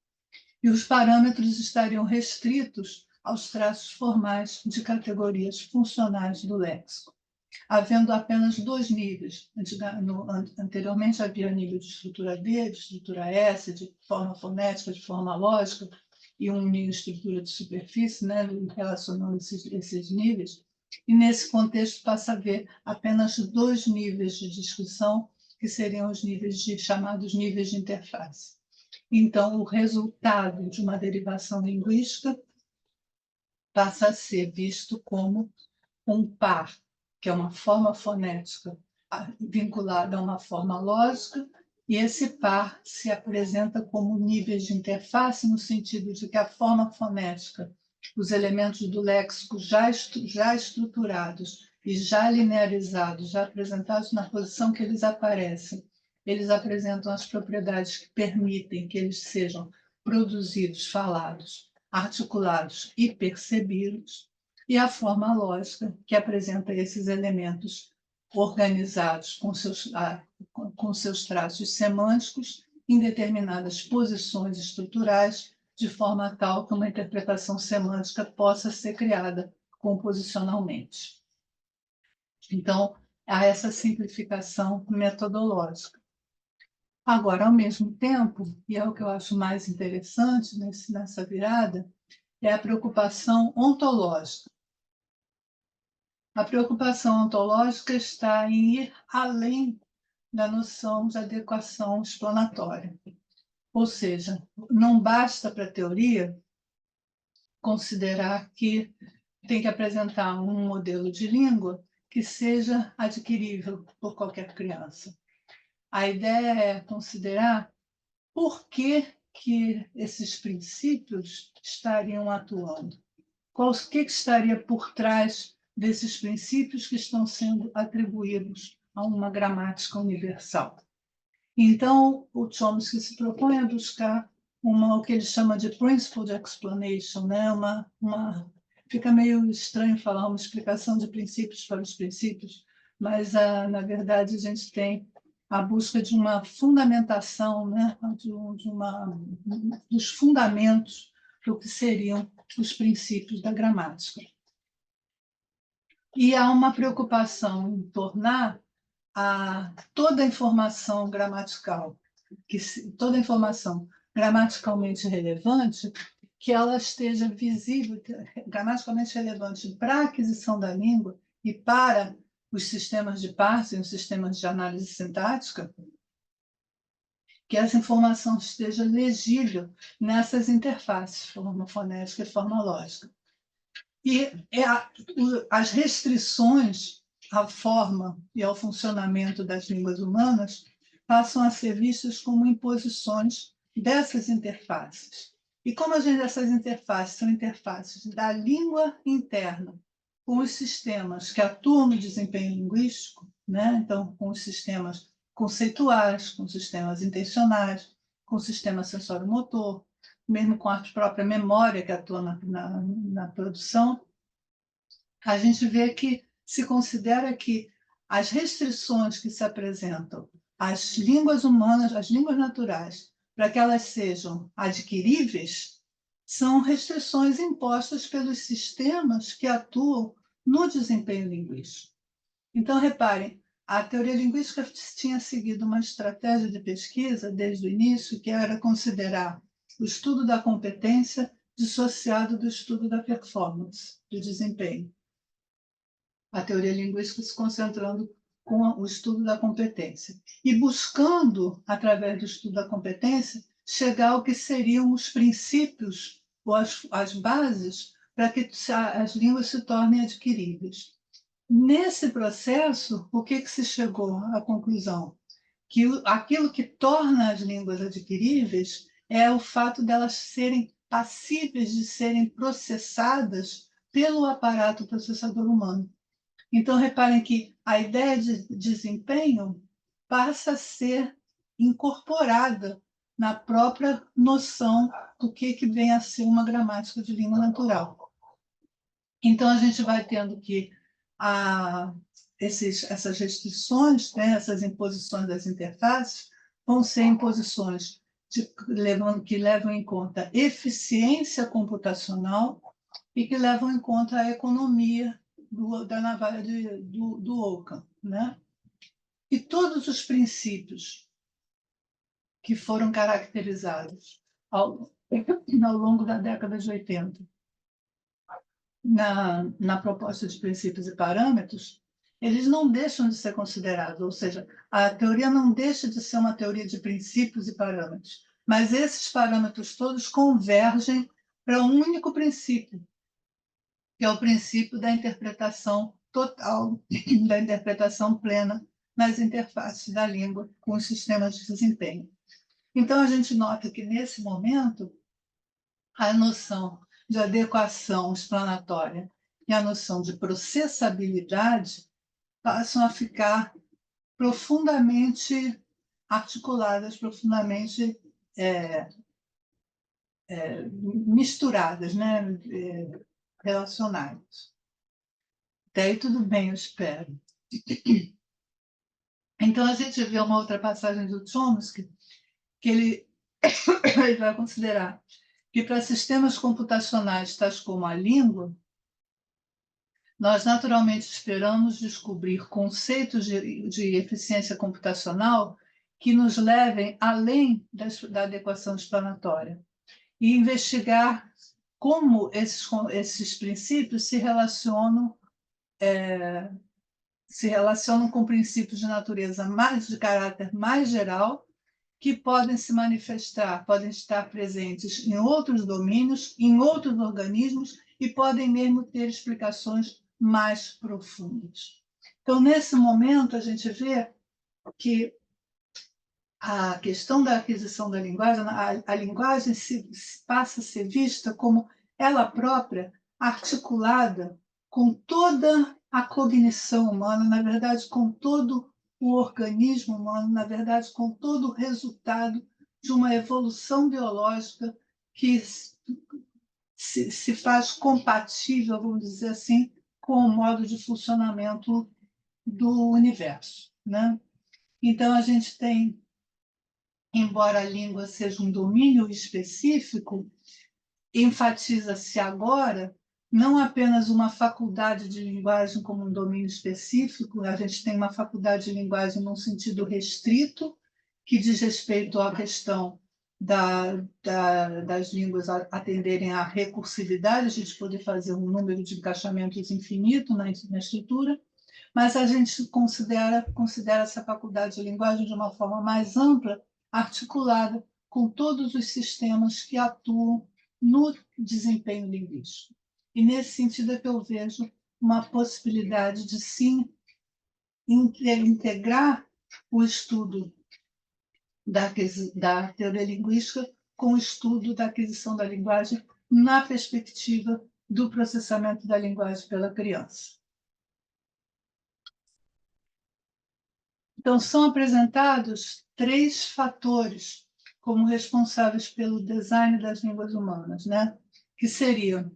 E os parâmetros estariam restritos aos traços formais de categorias funcionais do léxico, havendo apenas 2 níveis. Anteriormente havia nível de estrutura D, de estrutura S, de forma fonética, de forma lógica, e um nível de estrutura de superfície, né, relacionando esses níveis. E nesse contexto passa a haver apenas 2 níveis de descrição, que seriam os níveis chamados níveis de interface. Então, o resultado de uma derivação linguística passa a ser visto como um par, que é uma forma fonética vinculada a uma forma lógica, e esse par se apresenta como níveis de interface, no sentido de que a forma fonética, os elementos do léxico já estruturados e já linearizados, já apresentados na posição que eles aparecem, eles apresentam as propriedades que permitem que eles sejam produzidos, falados, articulados e percebidos, e a forma lógica, que apresenta esses elementos organizados com seus traços semânticos em determinadas posições estruturais, de forma tal que uma interpretação semântica possa ser criada composicionalmente. Então, há essa simplificação metodológica. Agora, ao mesmo tempo, e é o que eu acho mais interessante nessa virada, é a preocupação ontológica. A preocupação ontológica está em ir além da noção de adequação explanatória. Ou seja, não basta para a teoria considerar que tem que apresentar um modelo de língua que seja adquirível por qualquer criança. A ideia é considerar por que esses princípios estariam atuando. O que estaria por trás desses princípios que estão sendo atribuídos a uma gramática universal. Então, o Chomsky se propõe a buscar o que ele chama de principled explanation, né? Fica meio estranho falar uma explicação de princípios para os princípios, mas, na verdade, a gente tem a busca de uma fundamentação, né? Dos fundamentos do que seriam os princípios da gramática. E há uma preocupação em tornar toda a informação gramatical, toda a informação gramaticalmente relevante, que ela esteja visível, gramaticalmente relevante para a aquisição da língua e para os sistemas de parsing, os sistemas de análise sintática, que essa informação esteja legível nessas interfaces, forma fonética e forma lógica. E as restrições à forma e ao funcionamento das línguas humanas passam a ser vistas como imposições dessas interfaces. E como essas interfaces são interfaces da língua interna com os sistemas que atuam no desempenho linguístico, né? Então, com os sistemas conceituais, com os sistemas intencionais, com o sistema sensório-motor, mesmo com a própria memória que atua na produção, a gente vê que se considera que as restrições que se apresentam às línguas humanas, às línguas naturais, para que elas sejam adquiríveis, são restrições impostas pelos sistemas que atuam no desempenho linguístico. Então, reparem, a teoria linguística tinha seguido uma estratégia de pesquisa desde o início, que era considerar o estudo da competência dissociado do estudo da performance, do desempenho. A teoria linguística se concentrando com o estudo da competência e buscando, através do estudo da competência, chegar ao que seriam os princípios ou as bases para que as línguas se tornem adquiríveis. Nesse processo, o que se chegou à conclusão? Que aquilo que torna as línguas adquiríveis é o fato delas serem passíveis de serem processadas pelo aparato processador humano. Então, reparem que a ideia de desempenho passa a ser incorporada na própria noção do que vem a ser uma gramática de língua natural. Então, a gente vai tendo que essas restrições, né, essas imposições das interfaces, vão ser imposições que levam em conta eficiência computacional e que levam em conta a economia da navalha do Ockham, né? E todos os princípios que foram caracterizados ao longo da década de 80 na proposta de princípios e parâmetros, eles não deixam de ser considerados, ou seja, a teoria não deixa de ser uma teoria de princípios e parâmetros, mas esses parâmetros todos convergem para um único princípio, que é o princípio da interpretação total, da interpretação plena nas interfaces da língua com os sistemas de desempenho. Então, a gente nota que, nesse momento, a noção de adequação explanatória e a noção de processabilidade passam a ficar profundamente articuladas, profundamente misturadas, né? Relacionadas. Até aí tudo bem, eu espero. Então, a gente vê uma outra passagem do Chomsky, que ele vai considerar que para sistemas computacionais tais como a língua, nós naturalmente esperamos descobrir conceitos de eficiência computacional que nos levem além da adequação explanatória e investigar como esses princípios se relacionam com princípios de natureza de caráter mais geral, que podem se manifestar, podem estar presentes em outros domínios, em outros organismos e podem mesmo ter explicações mais profundas. Então, nesse momento, a gente vê que a questão da aquisição da linguagem, a linguagem passa a ser vista como ela própria, articulada com toda a cognição humana, na verdade, com todo o organismo humano, na verdade, com todo o resultado de uma evolução biológica que se faz compatível, vamos dizer assim, com o modo de funcionamento do universo, né? Então, a gente tem, embora a língua seja um domínio específico, enfatiza-se agora não apenas uma faculdade de linguagem como um domínio específico, a gente tem uma faculdade de linguagem num sentido restrito, que diz respeito à questão das línguas atenderem à recursividade, a gente poder fazer um número de encaixamentos infinito na estrutura, mas a gente considera essa faculdade de linguagem de uma forma mais ampla, articulada com todos os sistemas que atuam no desempenho linguístico. E, nesse sentido, é que eu vejo uma possibilidade de, sim, integrar o estudo da teoria linguística com o estudo da aquisição da linguagem na perspectiva do processamento da linguagem pela criança. Então, são apresentados 3 fatores como responsáveis pelo design das línguas humanas, né? Que seriam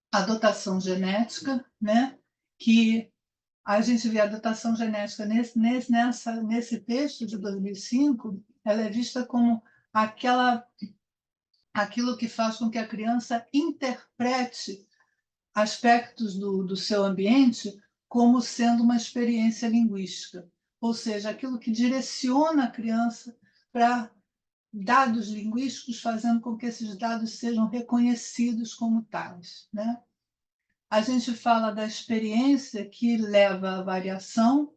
a dotação genética, né? Que a gente vê a dotação genética nesse texto de 2005, ela é vista como aquilo que faz com que a criança interprete aspectos do seu ambiente como sendo uma experiência linguística, ou seja, aquilo que direciona a criança para dados linguísticos, fazendo com que esses dados sejam reconhecidos como tais, né? A gente fala da experiência que leva à variação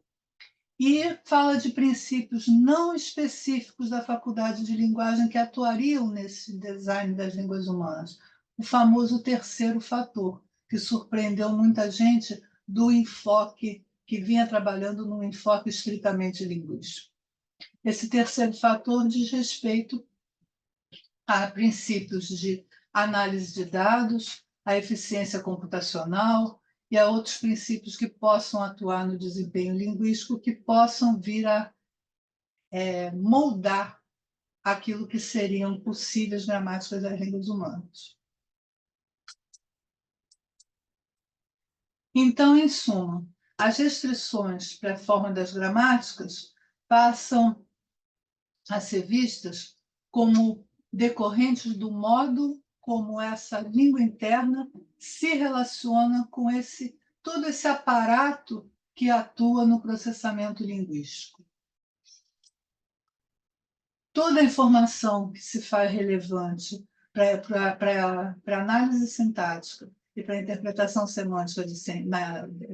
e fala de princípios não específicos da faculdade de linguagem que atuariam nesse design das línguas humanas. O famoso terceiro fator, que surpreendeu muita gente do enfoque, que vinha trabalhando num enfoque estritamente linguístico. Esse terceiro fator diz respeito a princípios de análise de dados, a eficiência computacional e a outros princípios que possam atuar no desempenho linguístico, que possam vir a moldar aquilo que seriam possíveis gramáticas das línguas humanas. Então, em suma, as restrições para a forma das gramáticas passam a ser vistas como decorrentes do modo como essa língua interna se relaciona com todo esse aparato que atua no processamento linguístico. Toda a informação que se faz relevante para análise sintática e para interpretação semântica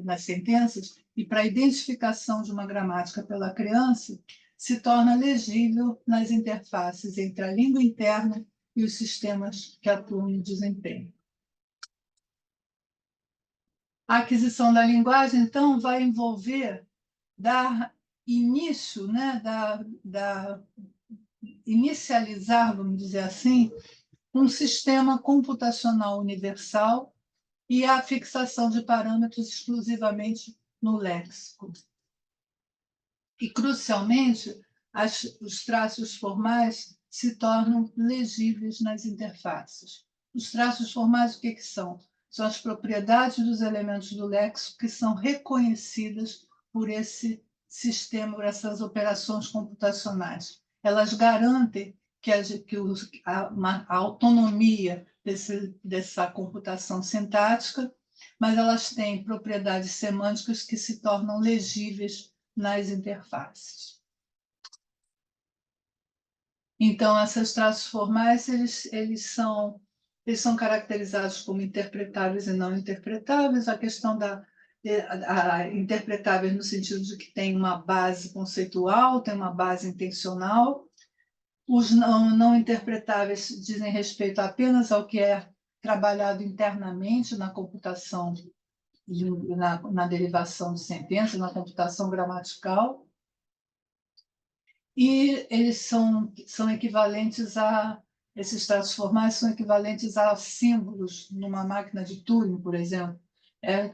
nas sentenças e para a identificação de uma gramática pela criança se torna legível nas interfaces entre a língua interna e os sistemas que atuam no desempenho. A aquisição da linguagem, então, vai envolver dar início, né, inicializar, vamos dizer assim, um sistema computacional universal e a fixação de parâmetros exclusivamente no léxico. E, crucialmente, os traços formais se tornam legíveis nas interfaces. Os traços formais, o que são? São as propriedades dos elementos do léxico que são reconhecidas por esse sistema, por essas operações computacionais. Elas garantem a autonomia dessa computação sintática, mas elas têm propriedades semânticas que se tornam legíveis nas interfaces. Então, esses traços formais eles são caracterizados como interpretáveis e não interpretáveis. A questão interpretáveis no sentido de que tem uma base conceitual, tem uma base intencional. Os não interpretáveis dizem respeito apenas ao que é trabalhado internamente na computação, na derivação de sentenças, na computação gramatical. E eles são equivalentes esses traços formais são equivalentes a símbolos numa máquina de Turing, por exemplo.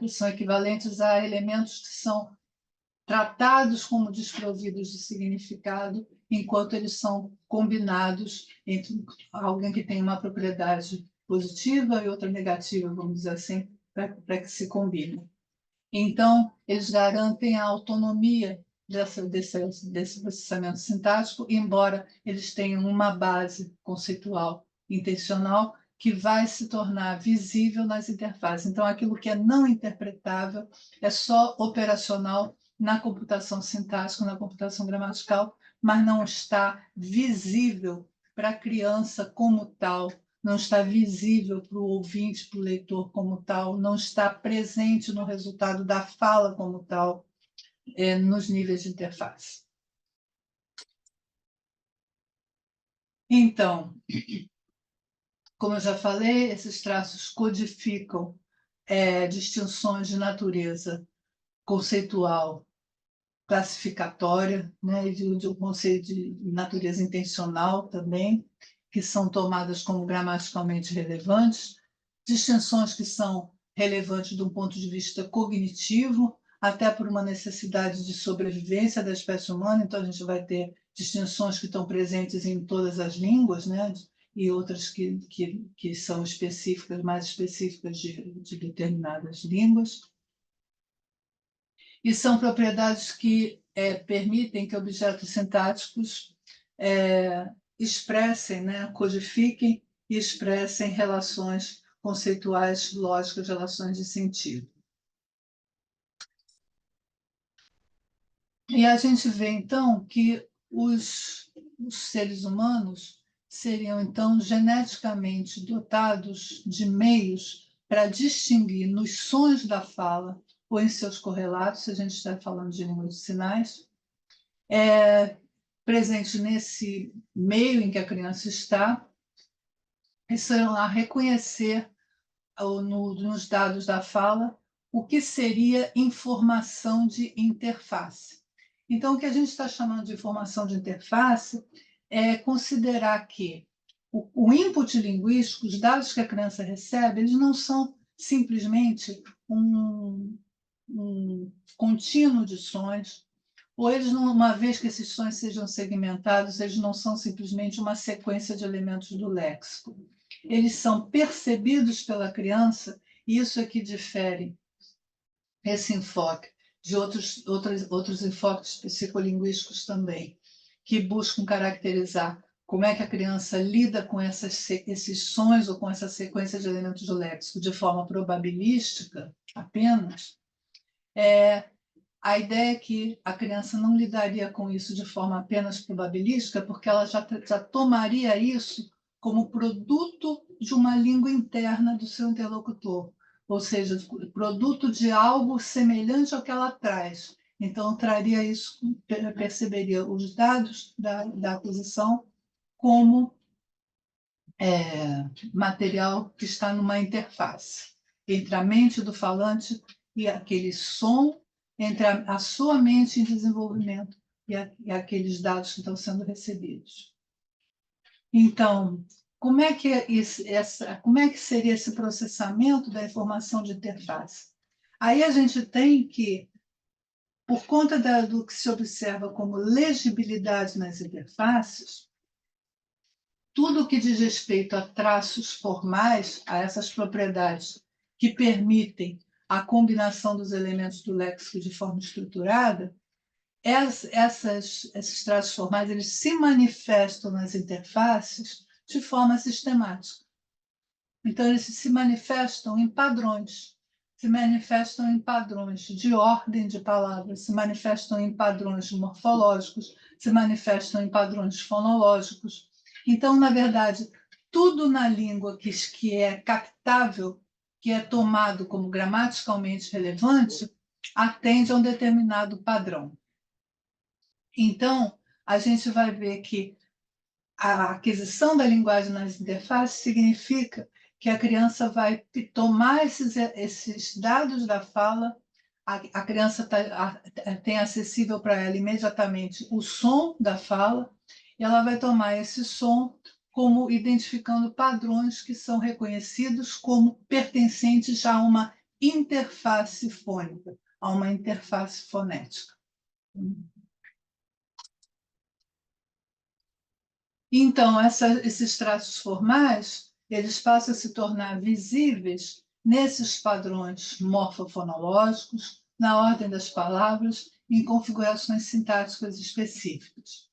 São equivalentes a elementos que são tratados como desprovidos de significado, enquanto eles são combinados entre alguém que tem uma propriedade positiva e outra negativa, vamos dizer assim, para que se combinem. Então, eles garantem a autonomia desse processamento sintático, embora eles tenham uma base conceitual intencional que vai se tornar visível nas interfaces. Então, aquilo que é não interpretável é só operacional na computação sintática, na computação gramatical, mas não está visível para a criança como tal, não está visível para o ouvinte, para o leitor como tal, não está presente no resultado da fala como tal, nos níveis de interface. Então, como eu já falei, esses traços codificam distinções de natureza conceitual, classificatória, né, e de um conceito de natureza intencional também, que são tomadas como gramaticalmente relevantes, distinções que são relevantes de um ponto de vista cognitivo, até por uma necessidade de sobrevivência da espécie humana. Então, a gente vai ter distinções que estão presentes em todas as línguas, né, e outras que são específicas, mais específicas de determinadas línguas. E são propriedades que permitem que objetos sintáticos expressem, né, codifiquem e expressem relações conceituais lógicas, relações de sentido. E a gente vê, então, que os seres humanos seriam, então, geneticamente dotados de meios para distinguir nos sons da fala ou em seus correlatos, se a gente está falando de língua de sinais, presente nesse meio em que a criança está, e serão a reconhecer nos dados da fala o que seria informação de interface. Então, o que a gente está chamando de informação de interface é considerar que o input linguístico, os dados que a criança recebe, eles não são simplesmente um contínuo de sons, ou eles, uma vez que esses sons sejam segmentados, eles não são simplesmente uma sequência de elementos do léxico. Eles são percebidos pela criança, e isso é que difere esse enfoque de outros enfoques psicolinguísticos também. que buscam caracterizar como é que a criança lida com esses sons ou com essa sequência de elementos do léxico de forma probabilística apenas, a ideia é que a criança não lidaria com isso de forma apenas probabilística, porque ela já tomaria isso como produto de uma língua interna do seu interlocutor, ou seja, produto de algo semelhante ao que ela traz. Então, traria isso, perceberia os dados da aquisição como material que está numa interface entre a mente do falante e aquele som, entre a sua mente em desenvolvimento e aqueles dados que estão sendo recebidos. Então, como é que seria esse processamento da informação de interface? Aí a gente tem que, por conta do que se observa como legibilidade nas interfaces, tudo que diz respeito a traços formais, a essas propriedades que permitem a combinação dos elementos do léxico de forma estruturada, esses traços formais eles se manifestam nas interfaces de forma sistemática. Então, eles se manifestam em padrões, se manifestam em padrões de ordem de palavras, se manifestam em padrões morfológicos, se manifestam em padrões fonológicos. Então, na verdade, tudo na língua que é captável, que é tomado como gramaticalmente relevante, atende a um determinado padrão. Então, a gente vai ver que a aquisição da linguagem nas interfaces significa que a criança vai tomar esses dados da fala, a criança tem acessível para ela imediatamente o som da fala, e ela vai tomar esse som como identificando padrões que são reconhecidos como pertencentes a uma interface fônica, a uma interface fonética. Então, esses traços formais, eles passam a se tornar visíveis nesses padrões morfofonológicos, na ordem das palavras, em configurações sintáticas específicas.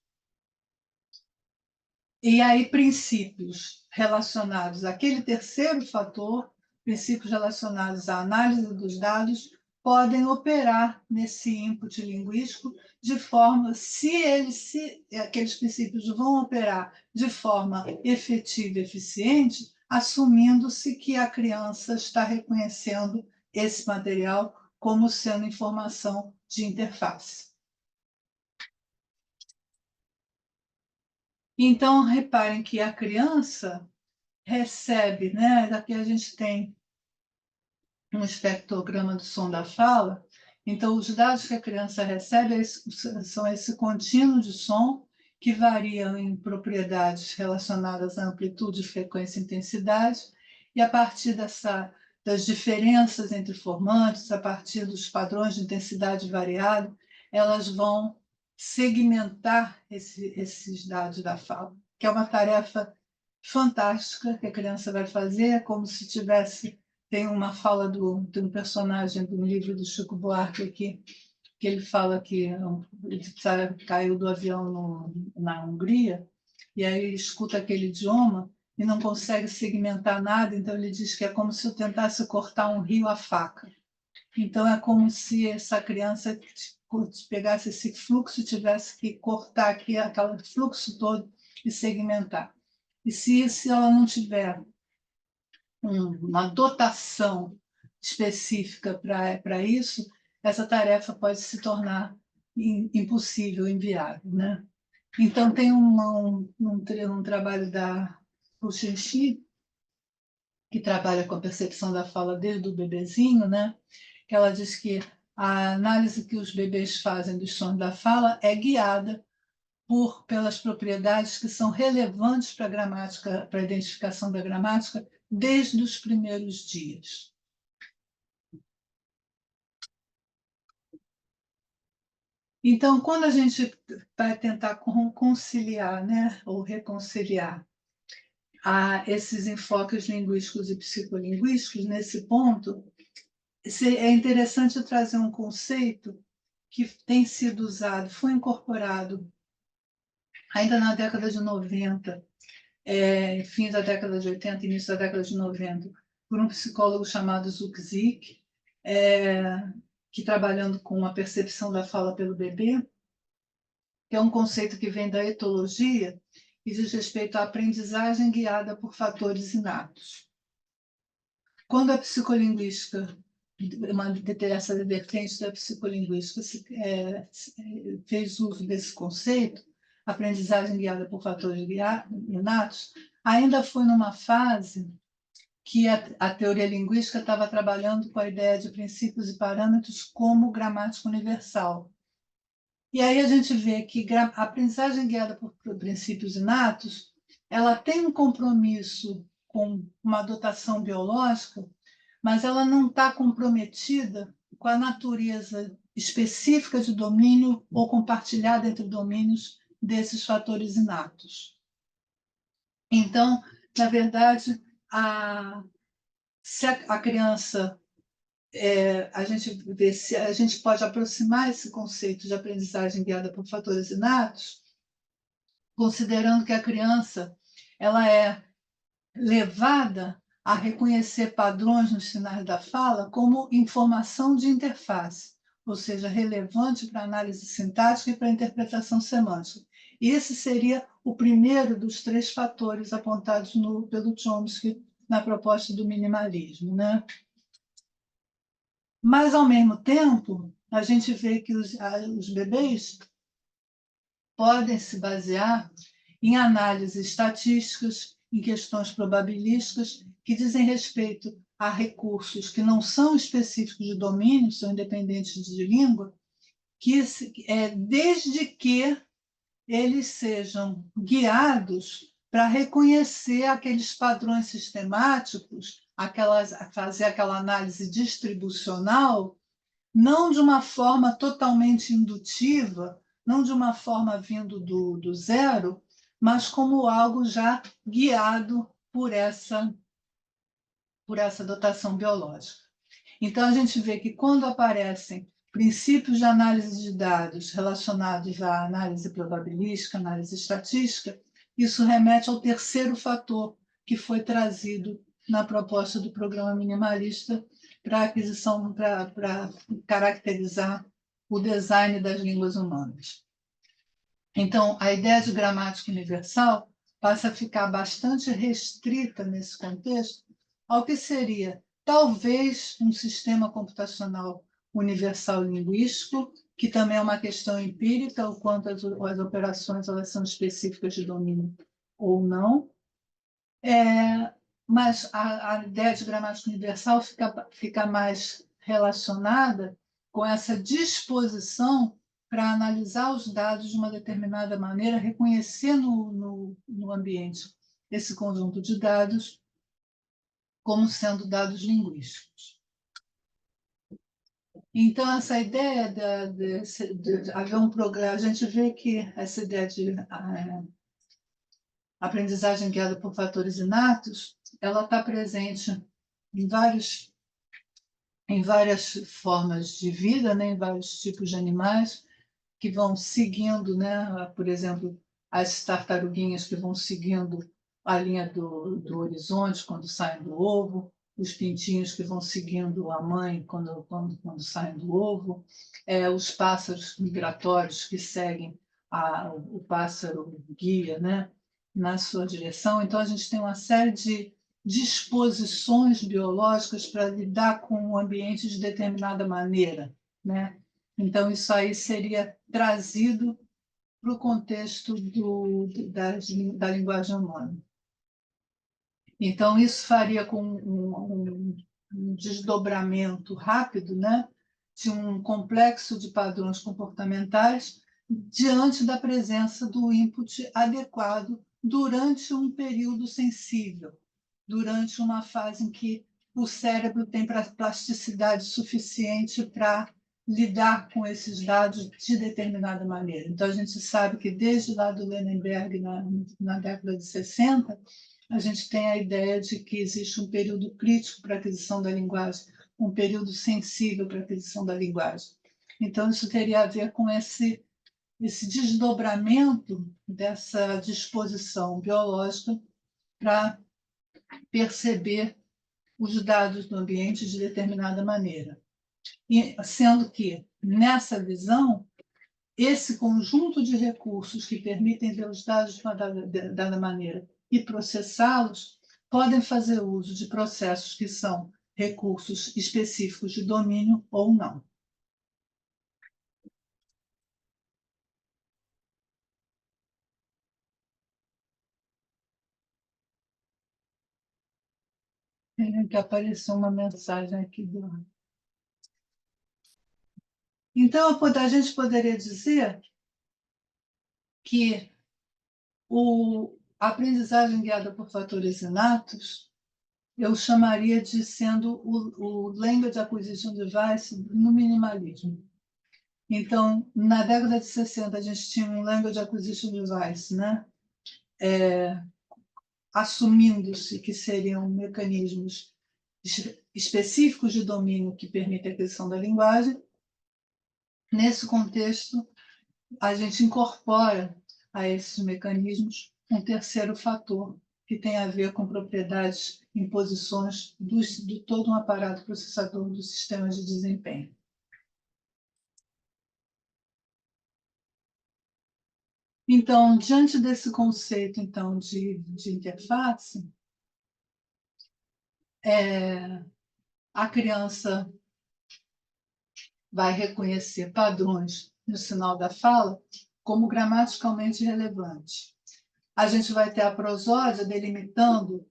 E aí, princípios relacionados àquele terceiro fator, princípios relacionados à análise dos dados, podem operar nesse input linguístico de forma, se aqueles princípios vão operar de forma efetiva e eficiente, assumindo-se que a criança está reconhecendo esse material como sendo informação de interface. Então, reparem que a criança recebe, daqui a gente tem um espectrograma do som da fala, então os dados que a criança recebe são esse contínuo de som que variam em propriedades relacionadas à amplitude, frequência e intensidade, e a partir das diferenças entre formantes, a partir dos padrões de intensidade variada, elas vão segmentar esses dados da fala, que é uma tarefa fantástica que a criança vai fazer, como se tivesse... Tem uma fala de um personagem do livro do Chico Buarque aqui, que ele fala que ele caiu do avião na Hungria, e aí ele escuta aquele idioma e não consegue segmentar nada, então ele diz que é como se eu tentasse cortar um rio à faca. Então é como se essa criança pegasse esse fluxo e tivesse que cortar aqui aquele fluxo todo e segmentar. E se ela não tiver uma dotação específica para isso, essa tarefa pode se tornar impossível, inviável, né? Então, tem um trabalho da Puxinchi, que trabalha com a percepção da fala desde o bebezinho, né? Que ela diz que a análise que os bebês fazem dos sons da fala é guiada pelas propriedades que são relevantes para a gramática, para a identificação da gramática, desde os primeiros dias. Então, quando a gente vai tentar conciliar, ou reconciliar esses enfoques linguísticos e psicolinguísticos, nesse ponto, é interessante trazer um conceito que tem sido usado, foi incorporado ainda na década de 90, fim da década de 80, início da década de 90, por um psicólogo chamado Zukzik, que trabalhando com a percepção da fala pelo bebê, que é um conceito que vem da etologia e diz respeito à aprendizagem guiada por fatores inatos. Quando a psicolinguística, essa vertente da psicolinguística fez uso desse conceito, aprendizagem guiada por fatores inatos, ainda foi numa fase que a teoria linguística estava trabalhando com a ideia de princípios e parâmetros como gramática universal. E aí a gente vê que a aprendizagem guiada por princípios inatos, ela tem um compromisso com uma dotação biológica, mas ela não está comprometida com a natureza específica de domínio ou compartilhada entre domínios desses fatores inatos. Então, na verdade, se a criança, a gente pode aproximar esse conceito de aprendizagem guiada por fatores inatos, considerando que a criança ela é levada a reconhecer padrões nos sinais da fala como informação de interface, ou seja, relevante para a análise sintática e para a interpretação semântica. E esse seria o primeiro dos 3 fatores apontados pelo Chomsky na proposta do minimalismo, né? Mas, ao mesmo tempo, a gente vê que os bebês podem se basear em análises estatísticas, em questões probabilísticas, que dizem respeito a recursos que não são específicos de domínio, são independentes de língua, desde que eles sejam guiados para reconhecer aqueles padrões sistemáticos, fazer aquela análise distribucional, não de uma forma totalmente indutiva, não de uma forma vindo do zero, mas como algo já guiado por essa dotação biológica. Então, a gente vê que quando aparecem princípios de análise de dados relacionados à análise probabilística, análise estatística, isso remete ao terceiro fator que foi trazido na proposta do programa minimalista para caracterizar o design das línguas humanas. Então, a ideia de gramática universal passa a ficar bastante restrita nesse contexto ao que seria talvez um sistema computacional universal linguístico, que também é uma questão empírica, o quanto as operações elas são específicas de domínio ou não. Mas a ideia de gramática universal fica mais relacionada com essa disposição para analisar os dados de uma determinada maneira, reconhecer no ambiente esse conjunto de dados como sendo dados linguísticos. Então, essa ideia de haver um programa, a gente vê que essa ideia de aprendizagem guiada por fatores inatos, ela está presente em várias formas de vida, né, em vários tipos de animais que vão seguindo, né, por exemplo, as tartaruguinhas que vão seguindo a linha do horizonte quando saem do ovo, os pintinhos que vão seguindo a mãe quando saem do ovo, os pássaros migratórios que seguem o pássaro guia, né, na sua direção. Então, a gente tem uma série de disposições biológicas para lidar com o ambiente de determinada maneira, né? Então, isso aí seria trazido para o contexto da linguagem humana. Então, isso faria com um desdobramento rápido, né, de um complexo de padrões comportamentais diante da presença do input adequado durante um período sensível, durante uma fase em que o cérebro tem plasticidade suficiente para lidar com esses dados de determinada maneira. Então, a gente sabe que desde lá do Lenenberg, na década de 60, a gente tem a ideia de que existe um período crítico para a aquisição da linguagem, um período sensível para a aquisição da linguagem. Então, isso teria a ver com esse esse desdobramento dessa disposição biológica para perceber os dados do ambiente de determinada maneira. E, sendo que, nessa visão, esse conjunto de recursos que permitem ver os dados de uma dada maneira e processá-los podem fazer uso de processos que são recursos específicos de domínio ou não. Tem que aparecer uma mensagem aqui do lado. Então, a gente poderia dizer que a aprendizagem guiada por fatores inatos, eu chamaria de sendo o Language Acquisition Device no minimalismo. Então, na década de 60, a gente tinha um Language Acquisition Device, né? Assumindo-se que seriam mecanismos específicos de domínio que permitem a aquisição da linguagem. Nesse contexto, a gente incorpora a esses mecanismos um terceiro fator, que tem a ver com propriedades e imposições de todo um aparato processador dos sistemas de desempenho. Então, diante desse conceito então, de interface, a criança vai reconhecer padrões no sinal da fala como gramaticalmente relevantes. A gente vai ter a prosódia delimitando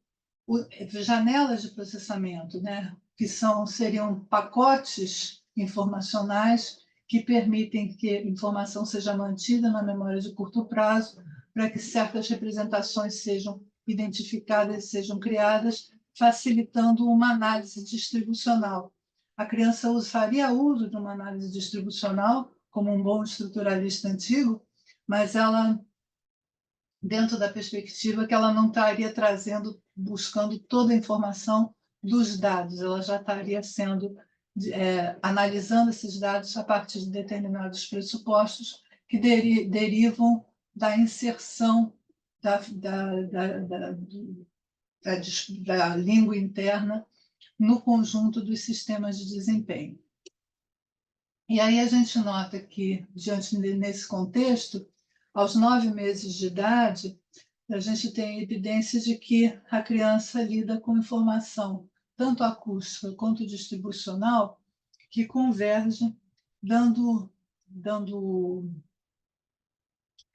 janelas de processamento, né? Que seriam pacotes informacionais que permitem que a informação seja mantida na memória de curto prazo, para que certas representações sejam identificadas e sejam criadas, facilitando uma análise distribucional. A criança faria uso de uma análise distribucional, como um bom estruturalista antigo, mas ela, dentro da perspectiva que ela não estaria buscando toda a informação dos dados, ela já estaria analisando esses dados a partir de determinados pressupostos que derivam da inserção da língua interna no conjunto dos sistemas de desempenho. E aí a gente nota que, nesse contexto, aos 9 meses de idade, a gente tem evidência de que a criança lida com informação, tanto acústica quanto distribucional, que converge,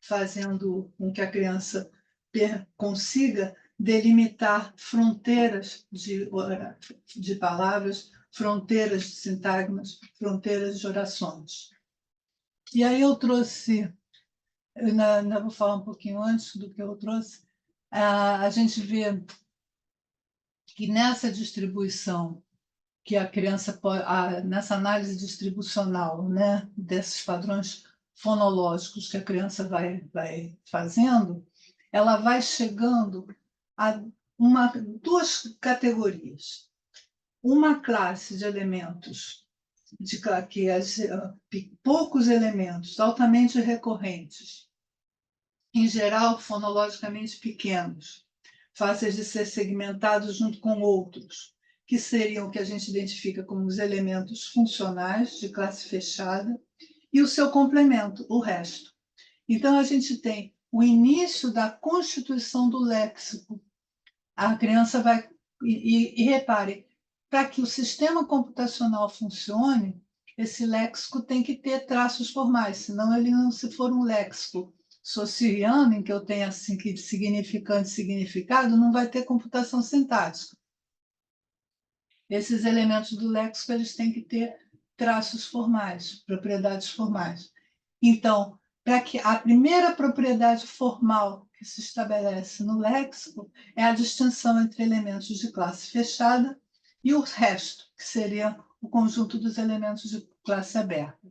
fazendo com que a criança consiga delimitar fronteiras de palavras, fronteiras de sintagmas, fronteiras de orações. E aí eu trouxe, ainda vou falar um pouquinho antes do que eu trouxe, a gente vê que nessa distribuição que a criança nessa análise distribucional, né, desses padrões fonológicos que a criança vai fazendo, ela vai chegando a duas categorias. Uma classe de elementos, poucos elementos altamente recorrentes, em geral fonologicamente pequenos, fáceis de ser segmentados junto com outros, que seriam o que a gente identifica como os elementos funcionais de classe fechada, e o seu complemento, o resto. Então, a gente tem o início da constituição do léxico. A criança vai... E repare, para que o sistema computacional funcione, esse léxico tem que ter traços formais, senão ele não, se for um léxico sociriano, em que eu tenho assim, que significante e significado, não vai ter computação sintática. Esses elementos do léxico eles têm que ter traços formais, propriedades formais. Então, para que a primeira propriedade formal que se estabelece no léxico é a distinção entre elementos de classe fechada e o resto, que seria o conjunto dos elementos de classe aberta.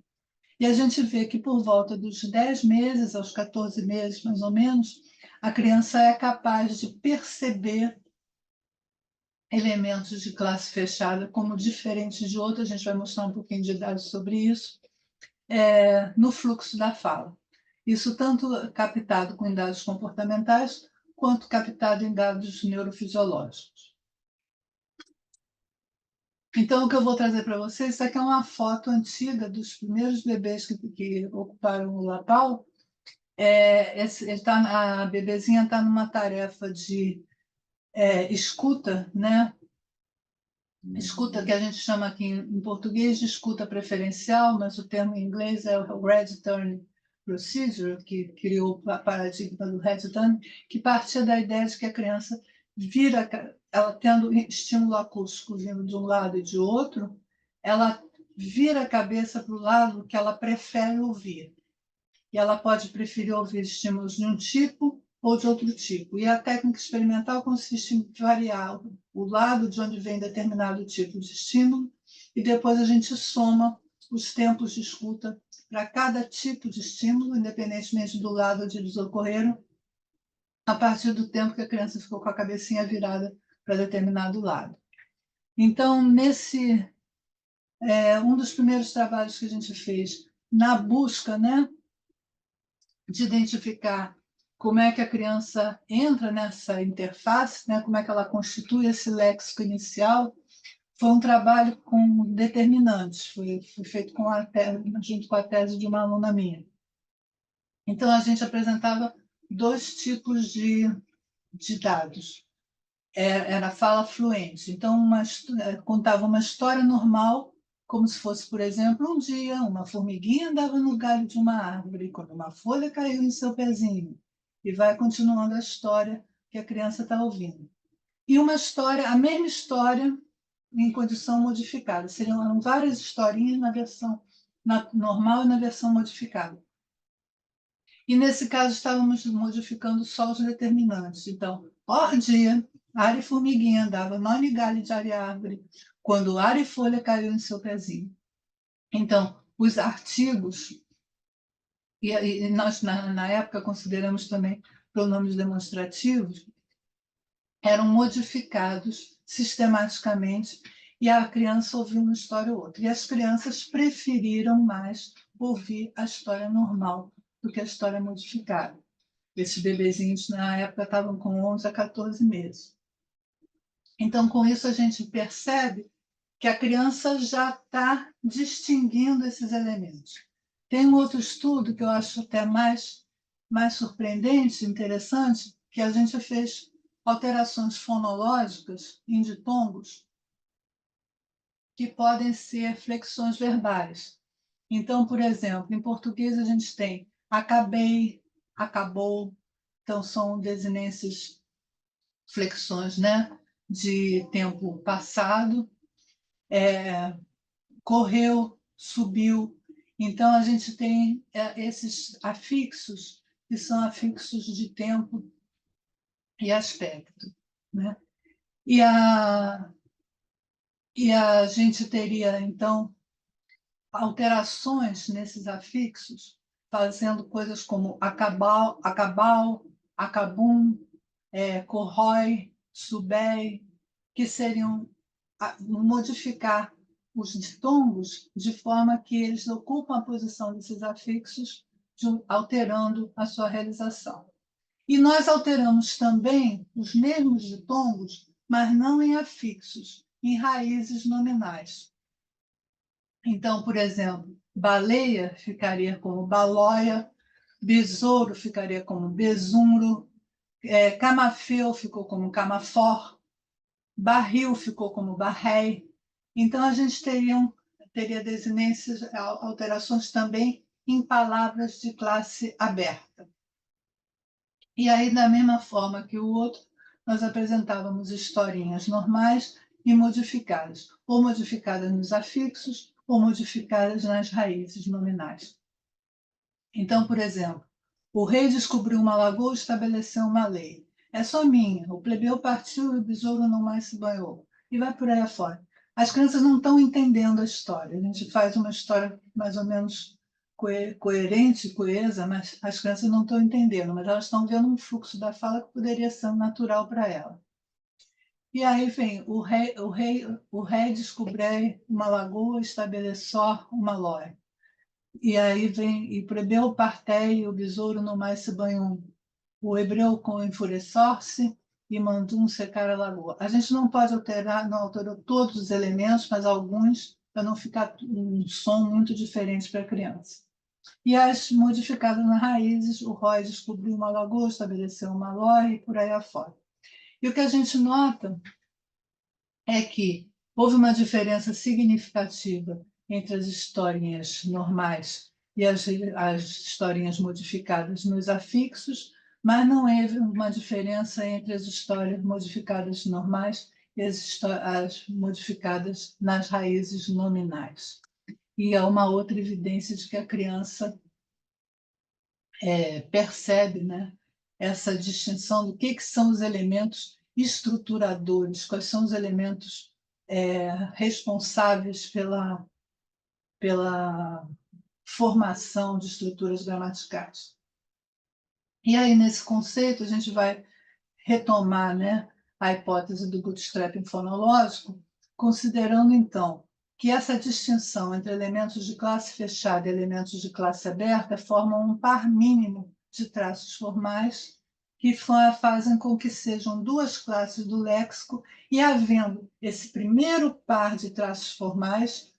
E a gente vê que por volta dos 10 meses aos 14 meses, mais ou menos, a criança é capaz de perceber elementos de classe fechada como diferentes de outros, a gente vai mostrar um pouquinho de dados sobre isso, no fluxo da fala. Isso tanto captado com dados comportamentais, quanto captado em dados neurofisiológicos. Então, o que eu vou trazer para vocês, isso aqui é uma foto antiga dos primeiros bebês que ocuparam o Lapao. A bebezinha está numa tarefa de escuta, né? Escuta, que a gente chama aqui em português de escuta preferencial, mas o termo em inglês é o Red Turn Procedure, que criou o paradigma do Red Turn, que partia da ideia de que a criança vira, ela tendo estímulo acústico vindo de um lado e de outro, ela vira a cabeça para o lado que ela prefere ouvir. E ela pode preferir ouvir estímulos de um tipo ou de outro tipo. E a técnica experimental consiste em variar o lado de onde vem determinado tipo de estímulo e depois a gente soma os tempos de escuta para cada tipo de estímulo, independentemente do lado onde eles ocorreram, a partir do tempo que a criança ficou com a cabecinha virada para determinado lado. Então, um dos primeiros trabalhos que a gente fez na busca, né, de identificar como é que a criança entra nessa interface, né, como é que ela constitui esse léxico inicial, foi um trabalho com determinantes, foi feito junto com a tese de uma aluna minha. Então, a gente apresentava 2 tipos de dados. Era a fala fluente. Então, contava uma história normal, como se fosse, por exemplo, um dia uma formiguinha andava no galho de uma árvore, quando uma folha caiu em seu pezinho. E vai continuando a história que a criança está ouvindo. E uma história, a mesma história, em condição modificada. Eram várias historinhas na versão normal e na versão modificada. E, nesse caso, estávamos modificando só os determinantes. Então, dia, Ara e formiguinha andava no galho de área árvore, quando Ara e folha caiu em seu pezinho. Então, os artigos, e nós na época consideramos também pronomes demonstrativos, eram modificados sistematicamente e a criança ouviu uma história ou outra. E as crianças preferiram mais ouvir a história normal do que a história modificada. Esses bebezinhos, na época, estavam com 11 a 14 meses. Então, com isso, a gente percebe que a criança já está distinguindo esses elementos. Tem um outro estudo que eu acho até mais surpreendente, interessante, que a gente fez alterações fonológicas em ditongos que podem ser flexões verbais. Então, por exemplo, em português a gente tem acabei, acabou, então são desinências, flexões, né, de tempo passado, correu, subiu. Então, a gente tem esses afixos, que são afixos de tempo e aspecto, né? E a gente teria, então, alterações nesses afixos, fazendo coisas como acabal, acabum, corrói, subei, que seriam modificar os ditongos de forma que eles ocupam a posição desses afixos, alterando a sua realização. E nós alteramos também os mesmos ditongos, mas não em afixos, em raízes nominais. Então, por exemplo, baleia ficaria como balóia, besouro ficaria como besumbro, camafeu ficou como camafor, barril ficou como barrei. Então, a gente teria desinências, alterações também em palavras de classe aberta. E aí, da mesma forma que o outro, nós apresentávamos historinhas normais e modificadas, ou modificadas nos afixos, ou modificadas nas raízes nominais. Então, por exemplo, o rei descobriu uma lagoa e estabeleceu uma lei. É só minha, o plebeu partiu e o besouro não mais se banhou. E vai por aí afora. As crianças não estão entendendo a história. A gente faz uma história mais ou menos coerente, coesa, mas as crianças não estão entendendo, mas elas estão vendo um fluxo da fala que poderia ser natural para ela. E aí vem o rei descobriu uma lagoa e estabeleceu uma loja. E aí vem, e prebeu partei, o besouro no mais se banhou. O hebreu com enfurecer-se e mandou secar a lagoa. A gente não pode alterar, não alterou todos os elementos, mas alguns, para não ficar um som muito diferente para a criança. E as modificadas nas raízes, o Roy descobriu uma lagoa, estabeleceu uma lória e por aí afora. E o que a gente nota é que houve uma diferença significativa entre as historinhas normais e as historinhas modificadas nos afixos, mas não houve uma diferença entre as histórias modificadas normais e as modificadas nas raízes nominais. E há uma outra evidência de que a criança percebe, né, essa distinção do que são os elementos estruturadores, quais são os elementos responsáveis pela formação de estruturas gramaticais. E aí, nesse conceito, a gente vai retomar, né, a hipótese do bootstrapping fonológico, considerando, então, que essa distinção entre elementos de classe fechada e elementos de classe aberta formam um par mínimo de traços formais que fazem com que sejam duas classes do léxico, e havendo esse primeiro par de traços formais,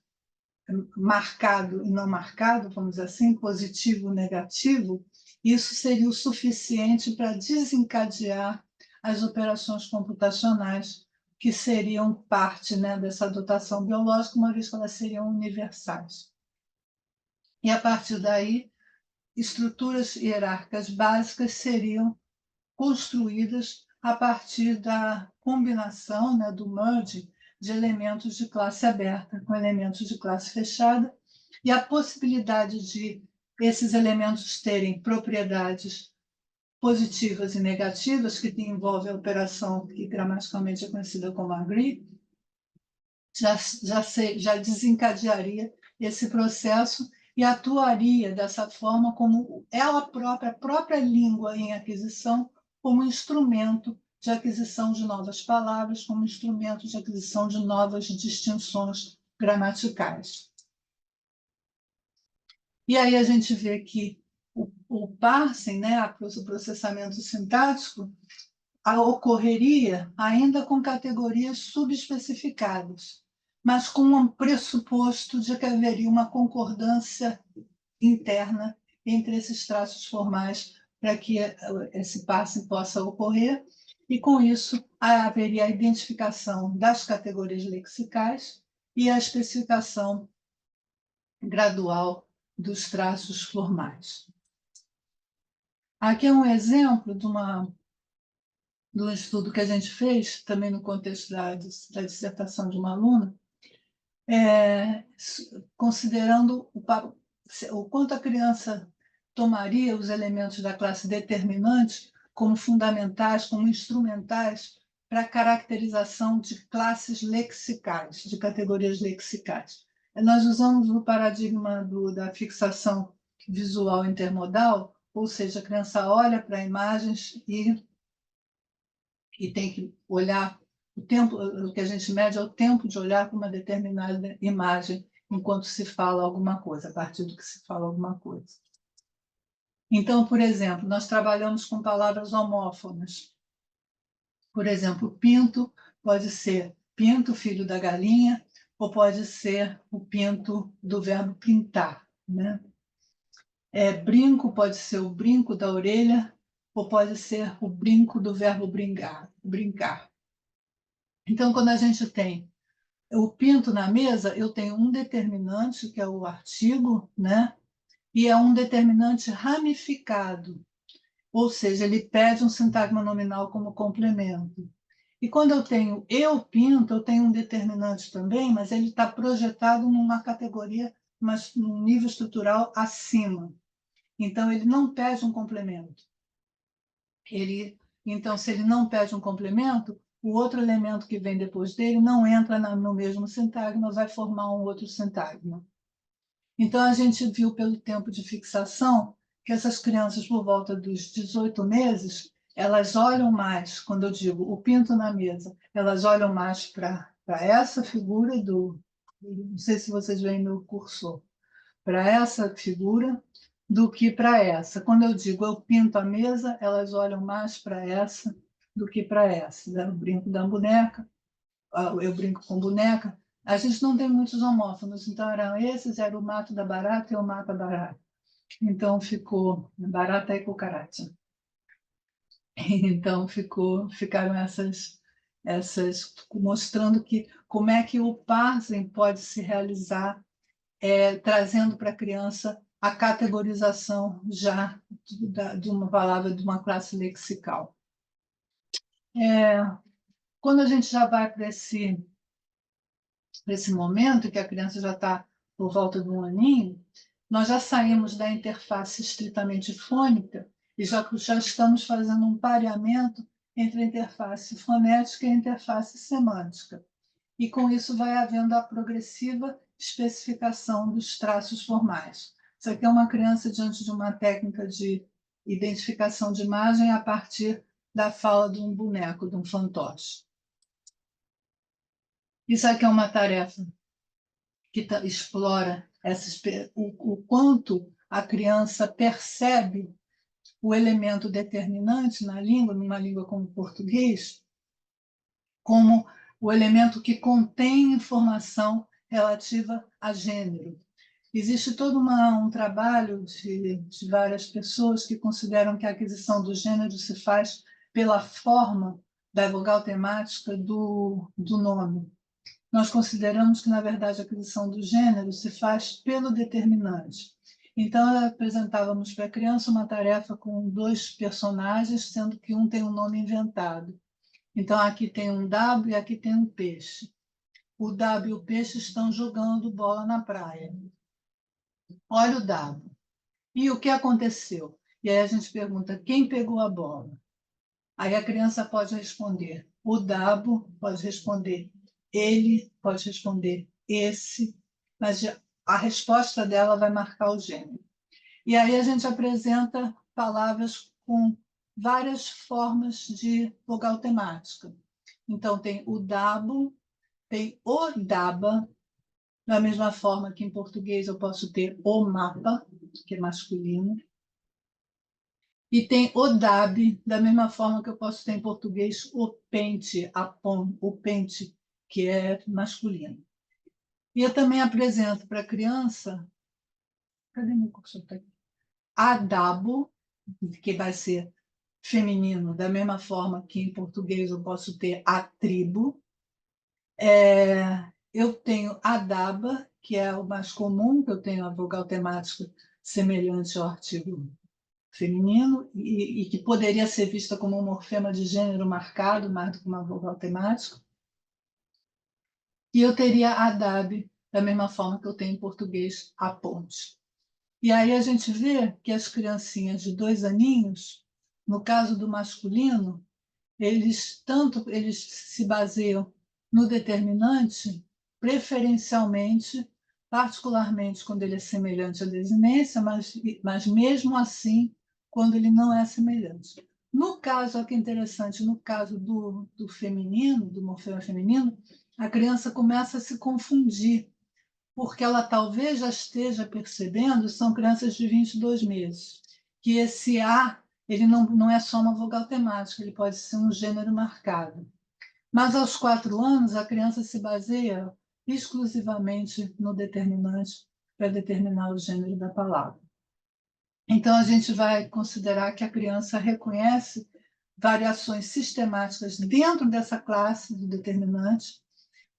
marcado e não marcado, vamos dizer assim, positivo e negativo, isso seria o suficiente para desencadear as operações computacionais que seriam parte, né, dessa dotação biológica, uma vez que elas seriam universais. E, a partir daí, estruturas hierárquicas básicas seriam construídas a partir da combinação, né, do merge de elementos de classe aberta com elementos de classe fechada, e a possibilidade de esses elementos terem propriedades positivas e negativas, que envolve a operação que gramaticalmente é conhecida como agree, já desencadearia esse processo e atuaria dessa forma como ela própria, a própria língua em aquisição, como instrumento de aquisição de novas palavras, como instrumento de aquisição de novas distinções gramaticais. E aí a gente vê que o parsing, né, o processamento sintático, ocorreria ainda com categorias subespecificadas, mas com um pressuposto de que haveria uma concordância interna entre esses traços formais para que esse parsing possa ocorrer, e com isso haveria a identificação das categorias lexicais e a especificação gradual dos traços formais. Aqui é um exemplo do estudo que a gente fez, também no contexto da dissertação de uma aluna, considerando o quanto a criança tomaria os elementos da classe determinante como fundamentais, como instrumentais para a caracterização de classes lexicais, de categorias lexicais. Nós usamos o paradigma da fixação visual intermodal, ou seja, a criança olha para imagens e tem que olhar o tempo, o que a gente mede é o tempo de olhar para uma determinada imagem enquanto se fala alguma coisa, a partir do que se fala alguma coisa. Então, por exemplo, nós trabalhamos com palavras homófonas. Por exemplo, pinto pode ser pinto, filho da galinha, ou pode ser o pinto do verbo pintar, né? Brinco pode ser o brinco da orelha, ou pode ser o brinco do verbo brincar. Então, quando a gente tem o pinto na mesa, eu tenho um determinante, que é o artigo, né? E é um determinante ramificado, ou seja, ele pede um sintagma nominal como complemento. E quando eu tenho eu pinto, eu tenho um determinante também, mas ele está projetado numa categoria, mas num nível estrutural acima. Então, ele não pede um complemento. Então, se ele não pede um complemento, o outro elemento que vem depois dele não entra no mesmo sintagma, vai formar um outro sintagma. Então, a gente viu pelo tempo de fixação que essas crianças, por volta dos 18 meses, elas olham mais, quando eu digo o pinto na mesa, elas olham mais para essa figura não sei se vocês veem no cursor, para essa figura do que para essa. Quando eu digo eu pinto a mesa, elas olham mais para essa do que para essa. Eu brinco da boneca, eu brinco com boneca. A gente não tem muitos homófonos, então eram esses, era o mato da barata e o mata barata. Então ficou barata e cucaracha. Então ficaram essas mostrando que como é que o parsing pode se realizar, trazendo para a criança a categorização já de uma palavra, de uma classe lexical. Quando a gente já vai para esse momento que a criança já está por volta de 1 aninho, nós já saímos da interface estritamente fônica e já estamos fazendo um pareamento entre a interface fonética e a interface semântica. E com isso vai havendo a progressiva especificação dos traços formais. Isso aqui é uma criança diante de uma técnica de identificação de imagem a partir da fala de um boneco, de um fantoche. Isso aqui é uma tarefa que explora o quanto a criança percebe o elemento determinante na língua, numa língua como o português, como o elemento que contém informação relativa a gênero. Existe todo um trabalho de várias pessoas que consideram que a aquisição do gênero se faz pela forma da vogal temática do nome. Nós consideramos que, na verdade, a aquisição do gênero se faz pelo determinante. Então, apresentávamos para a criança uma tarefa com 2 personagens, sendo que um tem um nome inventado. Então, aqui tem um dabo e aqui tem um peixe. O dabo e o peixe estão jogando bola na praia. Olha o dabo. E o que aconteceu? E aí a gente pergunta, quem pegou a bola? Aí a criança pode responder, o dabo, pode responder, ele, pode responder, esse, mas a resposta dela vai marcar o gênero. E aí a gente apresenta palavras com várias formas de vogal temática. Então, tem o dabo, tem o daba, da mesma forma que em português eu posso ter o mapa, que é masculino, e tem o dab, da mesma forma que eu posso ter em português o pente, o pente, que é masculino. E eu também apresento para a criança, cadê meu curso? Adabo, que vai ser feminino, da mesma forma que em português eu posso ter a tribo. Eu tenho adaba, que é o mais comum, que eu tenho a vogal temática semelhante ao artigo feminino e que poderia ser vista como um morfema de gênero marcado, mais do que uma vogal temática. E eu teria adab, da mesma forma que eu tenho em português a ponte. E aí a gente vê que as criancinhas de 2 aninhos, no caso do masculino, eles se baseiam no determinante, preferencialmente, particularmente quando ele é semelhante à desinência, mas mesmo assim, quando ele não é semelhante. No caso, aqui interessante, no caso do feminino, do morfema feminino, a criança começa a se confundir, porque ela talvez já esteja percebendo, são crianças de 22 meses, que esse A ele não é só uma vogal temática, ele pode ser um gênero marcado. Mas aos 4 anos, a criança se baseia exclusivamente no determinante para determinar o gênero da palavra. Então, a gente vai considerar que a criança reconhece variações sistemáticas dentro dessa classe do determinante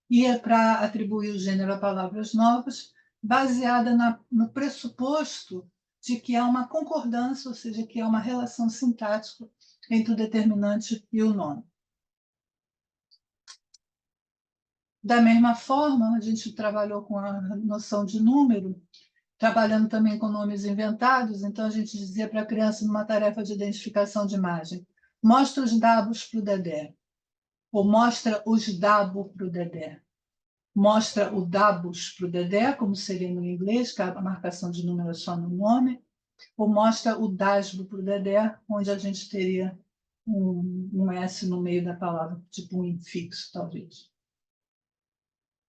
e é para atribuir o gênero a palavras novas, baseada no pressuposto de que há uma concordância, ou seja, que há uma relação sintática entre o determinante e o nome. Da mesma forma, a gente trabalhou com a noção de número, trabalhando também com nomes inventados, então a gente dizia para a criança, numa tarefa de identificação de imagem, mostra os dabos para o Dedé, ou mostra os dabo para o Dedé. Mostra o dabus para o Dedé, como seria no inglês, que a marcação de número é só no nome, ou mostra o dasbo para o Dedé, onde a gente teria um S no meio da palavra, tipo um infixo, talvez.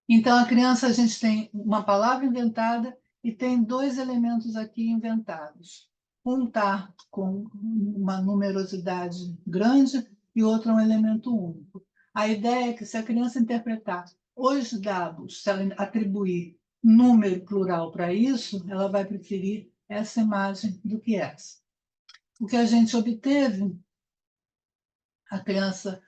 Então, a criança, a gente tem uma palavra inventada e tem dois elementos aqui inventados. Um está com uma numerosidade grande e outro é um elemento único. A ideia é que, se a criança interpretar os dados, se ela atribuir número plural para isso, ela vai preferir essa imagem do que essa. O que a gente obteve, a criança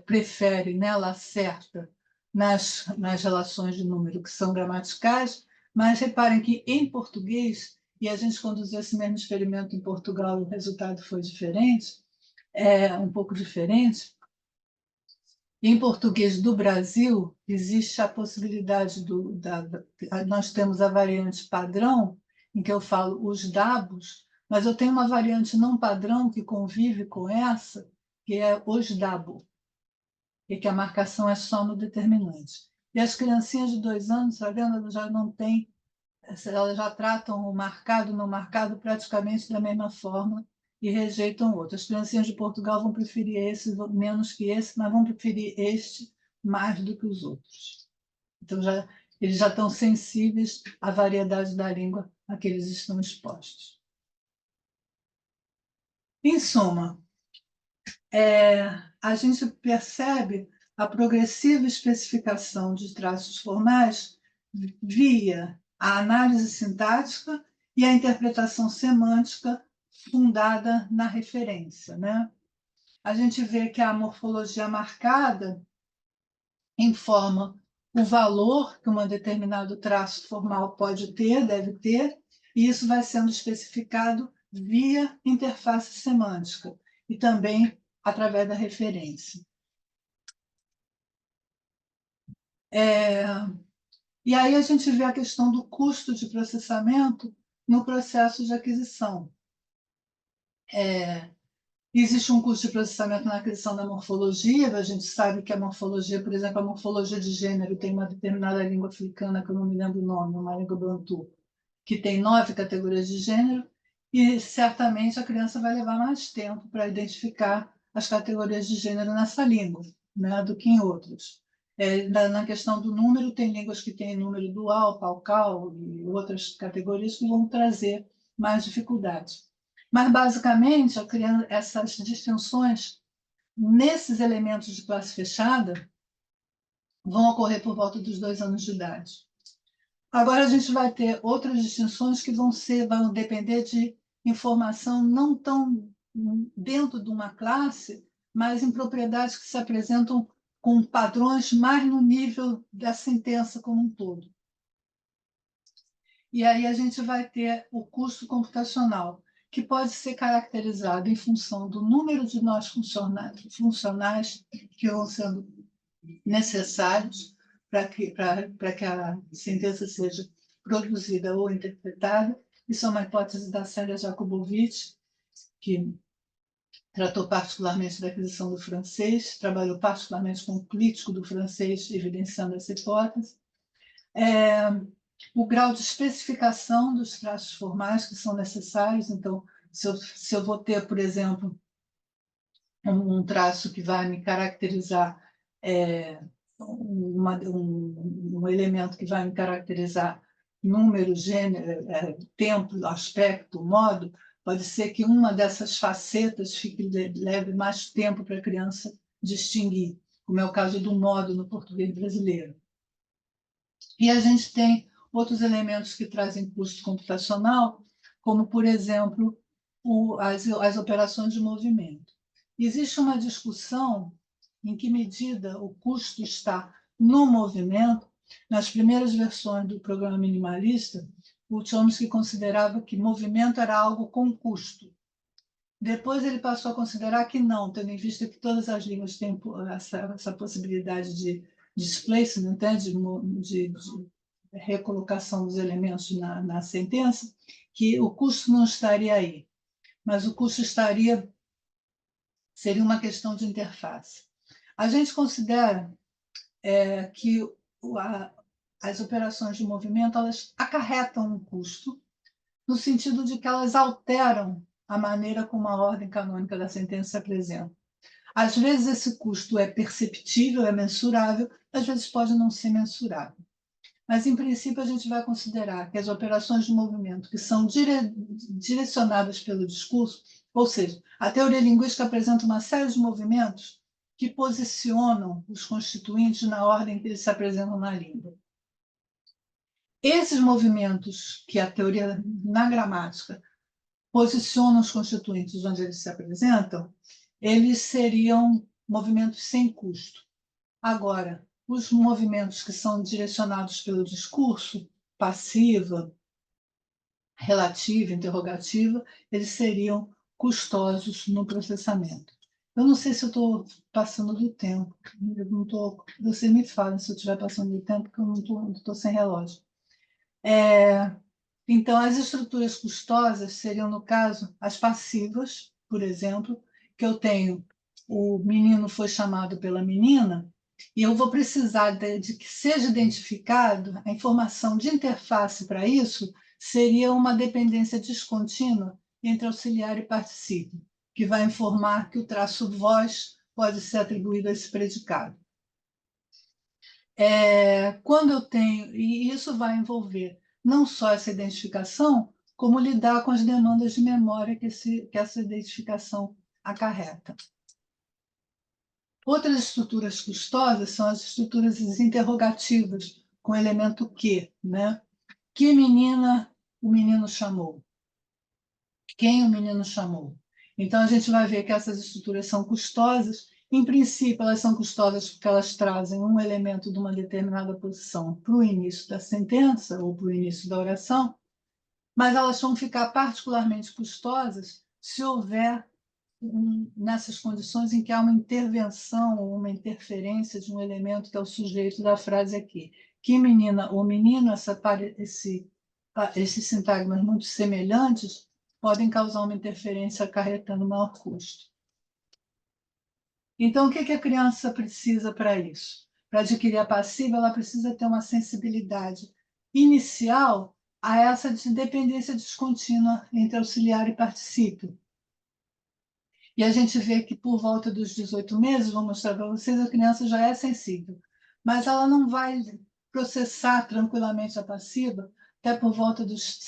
prefere, né, ela acerta nas relações de número que são gramaticais, mas reparem que em português, e a gente conduziu esse mesmo experimento em Portugal, o resultado foi diferente, um pouco diferente. Em português do Brasil, existe a possibilidade nós temos a variante padrão, em que eu falo os dabos, mas eu tenho uma variante não padrão que convive com essa, que é os dabo, e que a marcação é só no determinante. E as criancinhas de 2 anos, tá vendo? Elas já não têm, elas já tratam o marcado e não marcado praticamente da mesma forma e rejeitam o outro. As criancinhas de Portugal vão preferir esse menos que esse, mas vão preferir este mais do que os outros. Então, eles já estão sensíveis à variedade da língua a que eles estão expostos. Em suma, a gente percebe a progressiva especificação de traços formais via a análise sintática e a interpretação semântica fundada na referência, né? A gente vê que a morfologia marcada informa o valor que um determinado traço formal pode ter, deve ter, e isso vai sendo especificado via interface semântica e também através da referência. E aí a gente vê a questão do custo de processamento no processo de aquisição. Existe um custo de processamento na aquisição da morfologia, a gente sabe que a morfologia, por exemplo, a morfologia de gênero tem uma determinada língua africana, que eu não me lembro o nome, uma língua bantu, que tem 9 categorias de gênero, e certamente a criança vai levar mais tempo para identificar as categorias de gênero nessa língua, né, do que em outras. Na questão do número, tem línguas que têm número dual, paucal e outras categorias que vão trazer mais dificuldades. Mas, basicamente, essas distinções nesses elementos de classe fechada vão ocorrer por volta dos 2 anos de idade. Agora, a gente vai ter outras distinções que vão depender de informação não tão dentro de uma classe, mas em propriedades que se apresentam com padrões mais no nível da sentença como um todo. E aí a gente vai ter o custo computacional, que pode ser caracterizado em função do número de nós funcionais que vão sendo necessários para que a sentença seja produzida ou interpretada. Isso é uma hipótese da Célia Jacobowitz, que tratou particularmente da aquisição do francês, trabalhou particularmente com o crítico do francês, evidenciando essa hipótese. O grau de especificação dos traços formais que são necessários. Então, se eu vou ter, por exemplo, um traço que vai me caracterizar, um elemento que vai me caracterizar número, gênero, tempo, aspecto, modo, pode ser que uma dessas facetas leve mais tempo para a criança distinguir, como é o caso do modo no português brasileiro. E a gente tem outros elementos que trazem custo computacional, como, por exemplo, as operações de movimento. Existe uma discussão em que medida o custo está no movimento. Nas primeiras versões do programa minimalista, o Chomsky considerava que movimento era algo com custo. Depois ele passou a considerar que não, tendo em vista que todas as línguas têm essa possibilidade de displacement, de recolocação dos elementos na sentença, que o custo não estaria aí, mas o custo seria uma questão de interface. A gente considera que as operações de movimento elas acarretam um custo, no sentido de que elas alteram a maneira como a ordem canônica da sentença se apresenta. Às vezes esse custo é perceptível, é mensurável, às vezes pode não ser mensurável. Mas, em princípio, a gente vai considerar que as operações de movimento que são direcionadas pelo discurso, ou seja, a teoria linguística apresenta uma série de movimentos que posicionam os constituintes na ordem que eles se apresentam na língua. Esses movimentos que a teoria, na gramática, posiciona os constituintes onde eles se apresentam, eles seriam movimentos sem custo. Agora, os movimentos que são direcionados pelo discurso, passiva, relativa, interrogativa, eles seriam custosos no processamento. Eu não sei se eu estou passando do tempo. Eu não tô, você me fala se eu estiver passando do tempo, porque eu não estou sem relógio. Então, as estruturas custosas seriam, no caso, as passivas, por exemplo, que eu tenho o menino foi chamado pela menina, e eu vou precisar de que seja identificado a informação de interface para isso, seria uma dependência descontínua entre auxiliar e particípio, que vai informar que o traço voz pode ser atribuído a esse predicado. Quando eu tenho, e isso vai envolver não só essa identificação, como lidar com as demandas de memória que essa identificação acarreta. Outras estruturas custosas são as estruturas interrogativas, com o elemento que, né? Que menina o menino chamou? Quem o menino chamou? Então, a gente vai ver que essas estruturas são custosas. Em princípio, elas são custosas porque elas trazem um elemento de uma determinada posição para o início da sentença ou para o início da oração, mas elas vão ficar particularmente custosas se houver nessas condições em que há uma intervenção ou uma interferência de um elemento que é o sujeito da frase aqui. Que menina ou menino, esses sintagmas muito semelhantes podem causar uma interferência acarretando maior custo. Então, o que a criança precisa para isso? Para adquirir a passiva, ela precisa ter uma sensibilidade inicial a essa dependência descontínua entre auxiliar e particípio. E a gente vê que por volta dos 18 meses, vou mostrar para vocês, a criança já é sensível, mas ela não vai processar tranquilamente a passiva até por volta dos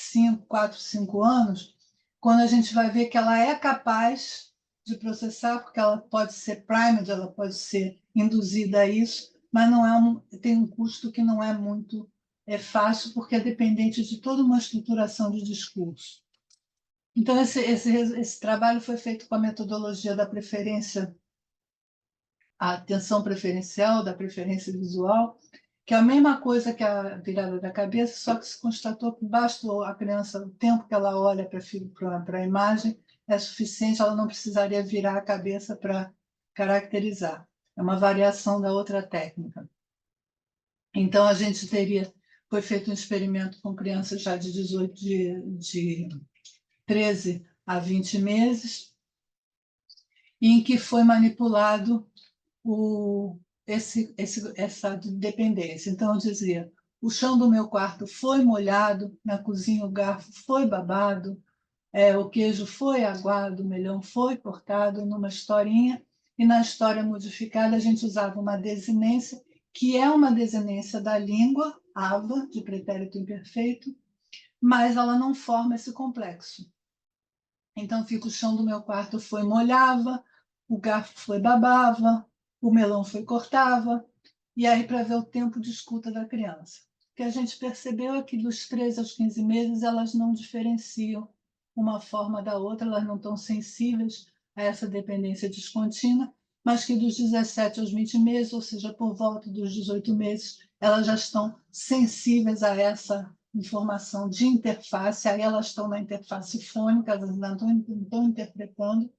4, 5 anos, quando a gente vai ver que ela é capaz de processar, porque ela pode ser primed, ela pode ser induzida a isso, mas não tem um custo que não é muito fácil, porque é dependente de toda uma estruturação de discurso. Então, esse trabalho foi feito com a metodologia da preferência, a atenção preferencial, da preferência visual, que é a mesma coisa que a virada da cabeça, só que se constatou que basta a criança, o tempo que ela olha para a imagem, é suficiente, ela não precisaria virar a cabeça para caracterizar. É uma variação da outra técnica. Então, a gente foi feito um experimento com crianças já de 13 a 20 meses, em que foi manipulado essa dependência. Então, eu dizia, o chão do meu quarto foi molhado, na cozinha o garfo foi babado, o queijo foi aguado, o melão foi cortado, numa historinha, e na história modificada a gente usava uma desinência, que é uma desinência da língua, ava, de pretérito imperfeito, mas ela não forma esse complexo. Então, fica o chão do meu quarto foi molhava, o garfo foi babava, o melão foi cortava, e aí para ver o tempo de escuta da criança. O que a gente percebeu é que dos 13 aos 15 meses elas não diferenciam uma forma da outra, elas não estão sensíveis a essa dependência descontínua, mas que dos 17 aos 20 meses, ou seja, por volta dos 18 meses, elas já estão sensíveis a essa informação de interface, aí elas estão na interface fônica, elas ainda estão interpretando,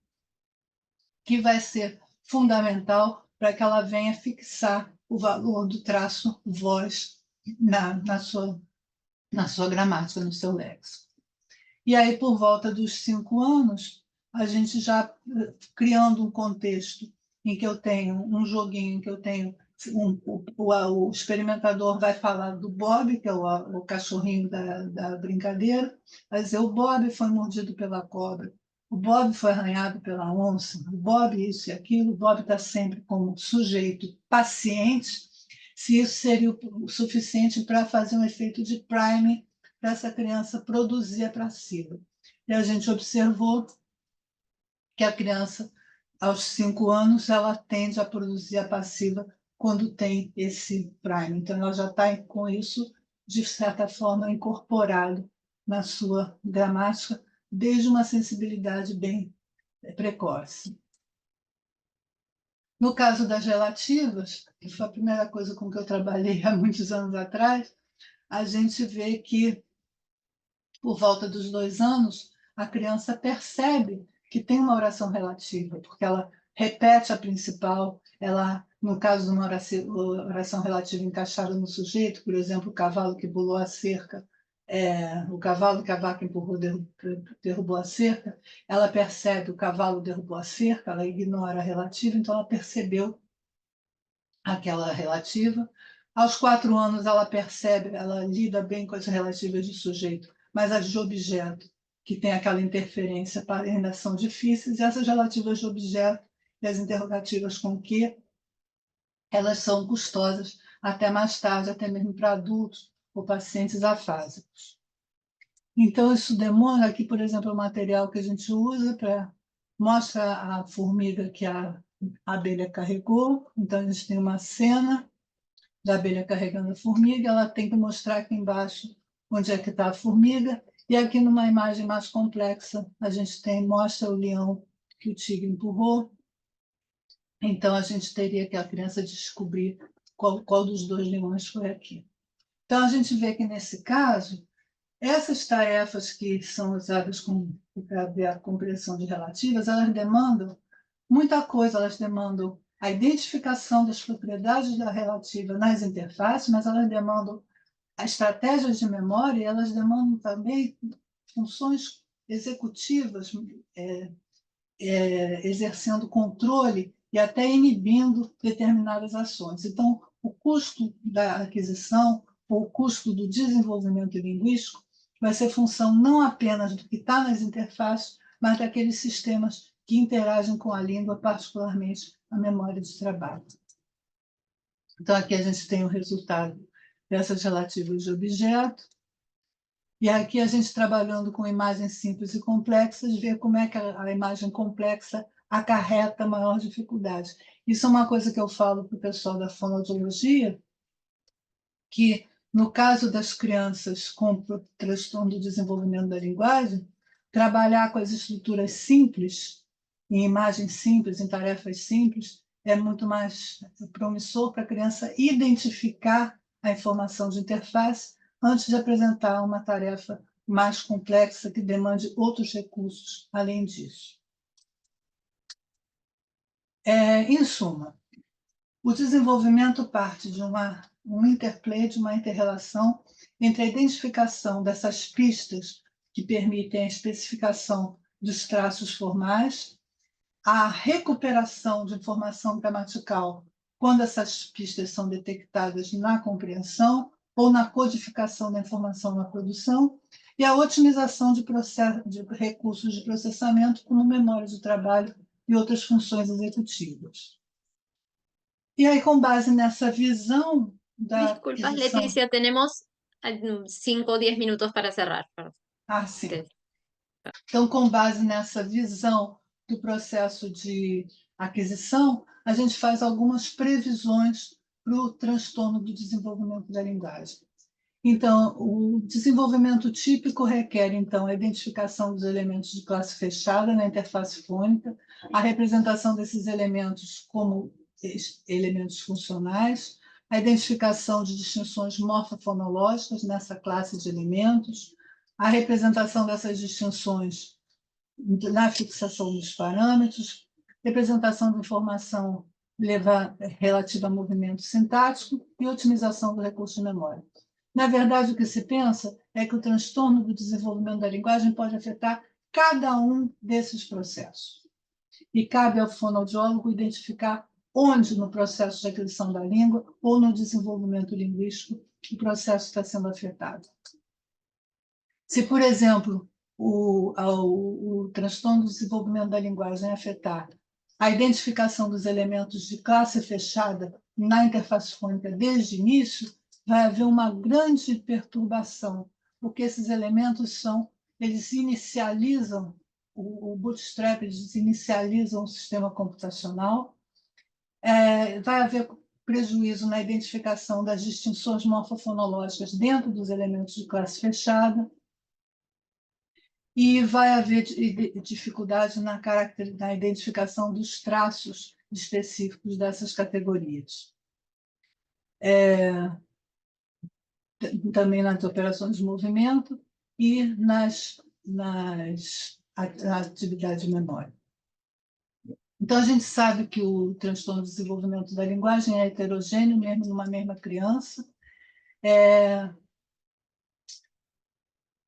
que vai ser fundamental para que ela venha fixar o valor do traço voz na sua gramática, no seu léxico. E aí, por volta dos 5 anos, a gente já criando um contexto em que eu tenho um joguinho, em que eu tenho o experimentador vai falar do Bob, que é o cachorrinho da brincadeira, vai dizer, o Bob foi mordido pela cobra, o Bob foi arranhado pela onça, o Bob isso e aquilo, o Bob está sempre como sujeito paciente, se isso seria o suficiente para fazer um efeito de priming para essa criança produzir a passiva. E a gente observou que a criança, aos 5 anos, ela tende a produzir a passiva quando tem esse priming. Então, ela já está com isso, de certa forma, incorporado na sua gramática, desde uma sensibilidade bem precoce. No caso das relativas, que foi a primeira coisa com que eu trabalhei há muitos anos atrás, a gente vê que, por volta dos 2 anos, a criança percebe que tem uma oração relativa, porque ela repete a principal, ela, no caso de uma oração relativa encaixada no sujeito, por exemplo, o cavalo que pulou a cerca, o cavalo que a vaca empurrou derrubou a cerca, ela percebe o cavalo derrubou a cerca, ela ignora a relativa, então ela percebeu aquela relativa. Aos 4 anos ela percebe, ela lida bem com as relativas de sujeito, mas as de objeto, que tem aquela interferência, ainda são difíceis, e essas relativas de objeto e as interrogativas com que, elas são custosas até mais tarde, até mesmo para adultos ou pacientes afásicos. Então, isso demora aqui, por exemplo, o material que a gente usa mostra a formiga que a abelha carregou. Então, a gente tem uma cena da abelha carregando a formiga, ela tem que mostrar aqui embaixo onde é que está a formiga, e aqui numa imagem mais complexa, a gente mostra o leão que o tigre empurrou. Então, a gente teria que a criança descobrir qual dos 2 leões foi aqui. Então, a gente vê que, nesse caso, essas tarefas que são usadas para ver a compreensão de relativas, elas demandam muita coisa, elas demandam a identificação das propriedades da relativa nas interfaces, mas elas demandam a estratégia de memória e elas demandam também funções executivas, exercendo controle e até inibindo determinadas ações. Então, o custo da aquisição ou o custo do desenvolvimento linguístico vai ser função não apenas do que está nas interfaces, mas daqueles sistemas que interagem com a língua, particularmente a memória de trabalho. Então, aqui a gente tem o resultado dessas relativas de objeto, e aqui a gente, trabalhando com imagens simples e complexas, vê como é que a imagem complexa acarreta maior dificuldade. Isso é uma coisa que eu falo para o pessoal da fonoaudiologia, que, no caso das crianças com transtorno do desenvolvimento da linguagem, trabalhar com as estruturas simples, em imagens simples, em tarefas simples, é muito mais promissor para a criança identificar a informação de interface antes de apresentar uma tarefa mais complexa que demande outros recursos além disso. Em suma, o desenvolvimento parte de um interplay, de uma inter-relação entre a identificação dessas pistas que permitem a especificação dos traços formais, a recuperação de informação gramatical quando essas pistas são detectadas na compreensão ou na codificação da informação na produção, e a otimização de recursos de processamento, como memória de trabalho e outras funções executivas. E aí, com base nessa visão da Disculpas, aquisição... Leticia, tenemos 5 o 10 minutos para cerrar. Sim. Okay. Então, com base nessa visão do processo de aquisição, a gente faz algumas previsões para o transtorno do desenvolvimento da linguagem. Então, o desenvolvimento típico requer, então, a identificação dos elementos de classe fechada na interface fônica, a representação desses elementos como elementos funcionais, a identificação de distinções morfofonológicas nessa classe de elementos, a representação dessas distinções na fixação dos parâmetros, representação de informação relativa a movimento sintático e otimização do recurso de memória. Na verdade, o que se pensa é que o transtorno do desenvolvimento da linguagem pode afetar cada um desses processos. E cabe ao fonoaudiólogo identificar onde, no processo de aquisição da língua ou no desenvolvimento linguístico, o processo está sendo afetado. Se, por exemplo, o transtorno do desenvolvimento da linguagem afetar a identificação dos elementos de classe fechada na interface fônica desde o início, vai haver uma grande perturbação, porque esses elementos eles inicializam o Bootstrap, eles inicializam o sistema computacional. Vai haver prejuízo na identificação das distinções morfofonológicas dentro dos elementos de classe fechada, e vai haver dificuldade na identificação dos traços específicos dessas categorias. Também nas operações de movimento e nas atividades de memória. Então, a gente sabe que o transtorno de desenvolvimento da linguagem é heterogêneo, mesmo numa mesma criança.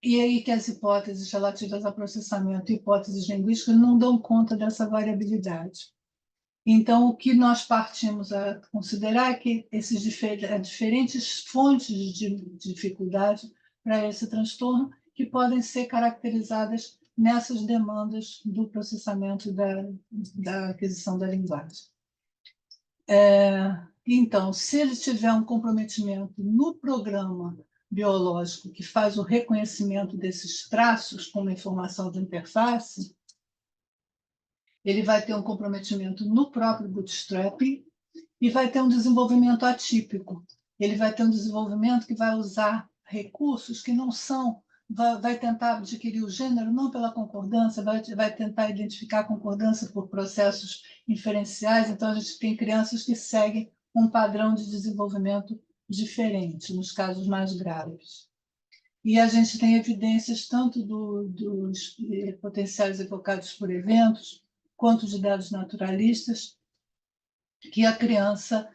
E aí que as hipóteses relativas a processamento e hipóteses linguísticas não dão conta dessa variabilidade. Então, o que nós partimos a considerar é que esses diferentes fontes de dificuldade para esse transtorno que podem ser caracterizadas nessas demandas do processamento da aquisição da linguagem. Então, se ele tiver um comprometimento no programa biológico que faz o reconhecimento desses traços como informação de interface, ele vai ter um comprometimento no próprio Bootstrap e vai ter um desenvolvimento atípico. Ele vai ter um desenvolvimento que vai usar recursos que não são, vai tentar adquirir o gênero não pela concordância, vai tentar identificar a concordância por processos inferenciais. Então, a gente tem crianças que seguem um padrão de desenvolvimento diferente, nos casos mais graves. E a gente tem evidências tanto dos potenciais evocados por eventos, quanto de dados naturalistas, que a criança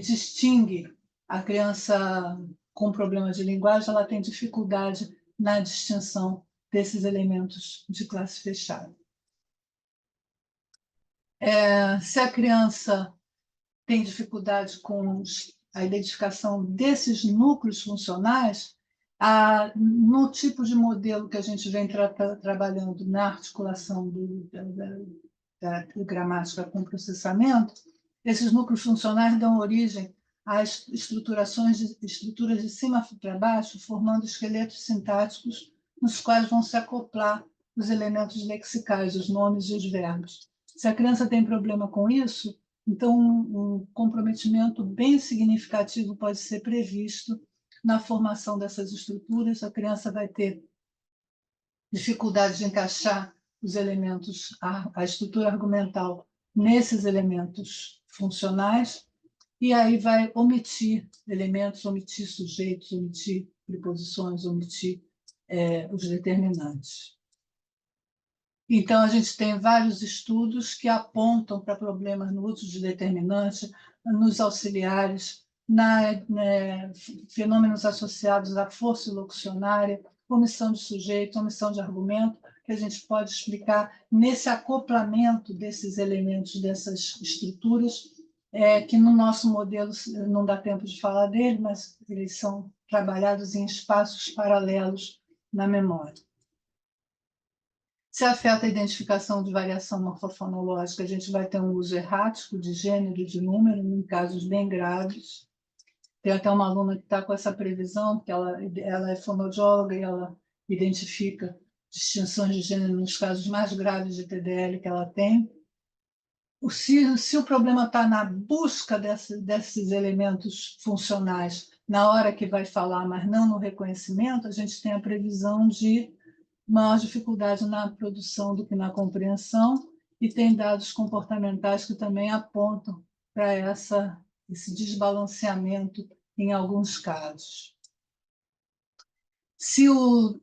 distingue. A criança com problemas de linguagem, ela tem dificuldade na distinção desses elementos de classe fechada. Se a criança tem dificuldade com a identificação desses núcleos funcionais, no tipo de modelo que a gente vem trabalhando na articulação da gramática com processamento, esses núcleos funcionais dão origem a estruturas de cima para baixo, formando esqueletos sintáticos nos quais vão se acoplar os elementos lexicais, os nomes e os verbos. Se a criança tem problema com isso, então um comprometimento bem significativo pode ser previsto na formação dessas estruturas. A criança vai ter dificuldade de encaixar os elementos, a estrutura argumental nesses elementos funcionais, e aí vai omitir elementos, omitir sujeitos, omitir preposições, omitir os determinantes. Então, a gente tem vários estudos que apontam para problemas no uso de determinante, nos auxiliares, fenômenos associados à força locucionária, omissão de sujeito, omissão de argumento, que a gente pode explicar nesse acoplamento desses elementos, dessas estruturas, que no nosso modelo não dá tempo de falar dele, mas eles são trabalhados em espaços paralelos na memória. Se afeta a identificação de variação morfofonológica, a gente vai ter um uso errático de gênero e de número, em casos bem graves. Tem até uma aluna que está com essa previsão, porque ela é fonoaudióloga e ela identifica distinções de gênero nos casos mais graves de TDL que ela tem. Se o problema está na busca desses elementos funcionais na hora que vai falar, mas não no reconhecimento, a gente tem a previsão de maior dificuldade na produção do que na compreensão, e tem dados comportamentais que também apontam para esse desbalanceamento em alguns casos. Se o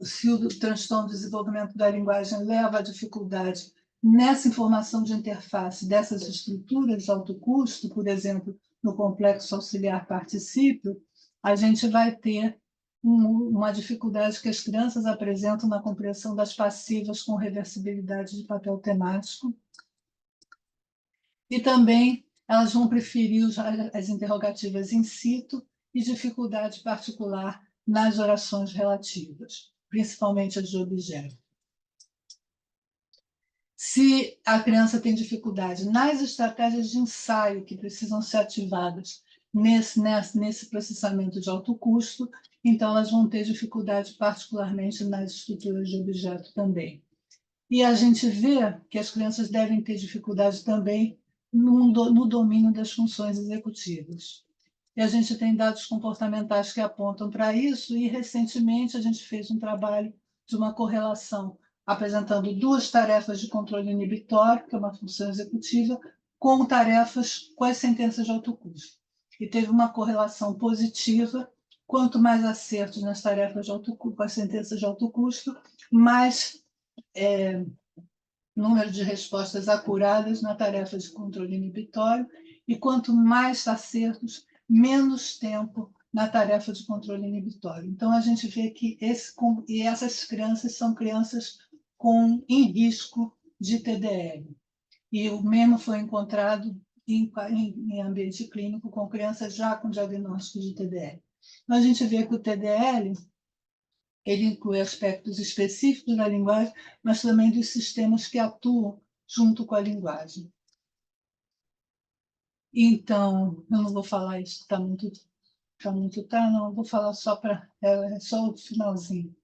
transtorno de desenvolvimento da linguagem leva à dificuldade nessa informação de interface dessas estruturas de alto custo, por exemplo, no complexo auxiliar particípio, a gente vai ter uma dificuldade que as crianças apresentam na compreensão das passivas com reversibilidade de papel temático. E também elas vão preferir as interrogativas in situ e dificuldade particular nas orações relativas, principalmente as de objeto. se a criança tem dificuldade nas estratégias de ensaio que precisam ser ativadas nesse processamento de alto custo, então elas vão ter dificuldade particularmente nas estruturas de objeto também. E a gente vê que as crianças devem ter dificuldade também no domínio das funções executivas. E a gente tem dados comportamentais que apontam para isso, e recentemente a gente fez um trabalho de uma correlação, apresentando 2 tarefas de controle inibitório, que é uma função executiva, com tarefas com as sentenças de alto custo. E teve uma correlação positiva. Quanto mais acertos nas tarefas de alto custo, com as sentenças de alto custo, mais número de respostas acuradas na tarefa de controle inibitório, e quanto mais acertos, menos tempo na tarefa de controle inibitório. Então, a gente vê que essas crianças são crianças em risco de TDL. E o mesmo foi encontrado em ambiente clínico com crianças já com diagnóstico de TDL. Então, a gente vê que o TDL ele inclui aspectos específicos da linguagem, mas também dos sistemas que atuam junto com a linguagem. Então, eu não vou falar isso, está muito não, eu vou falar só só o finalzinho.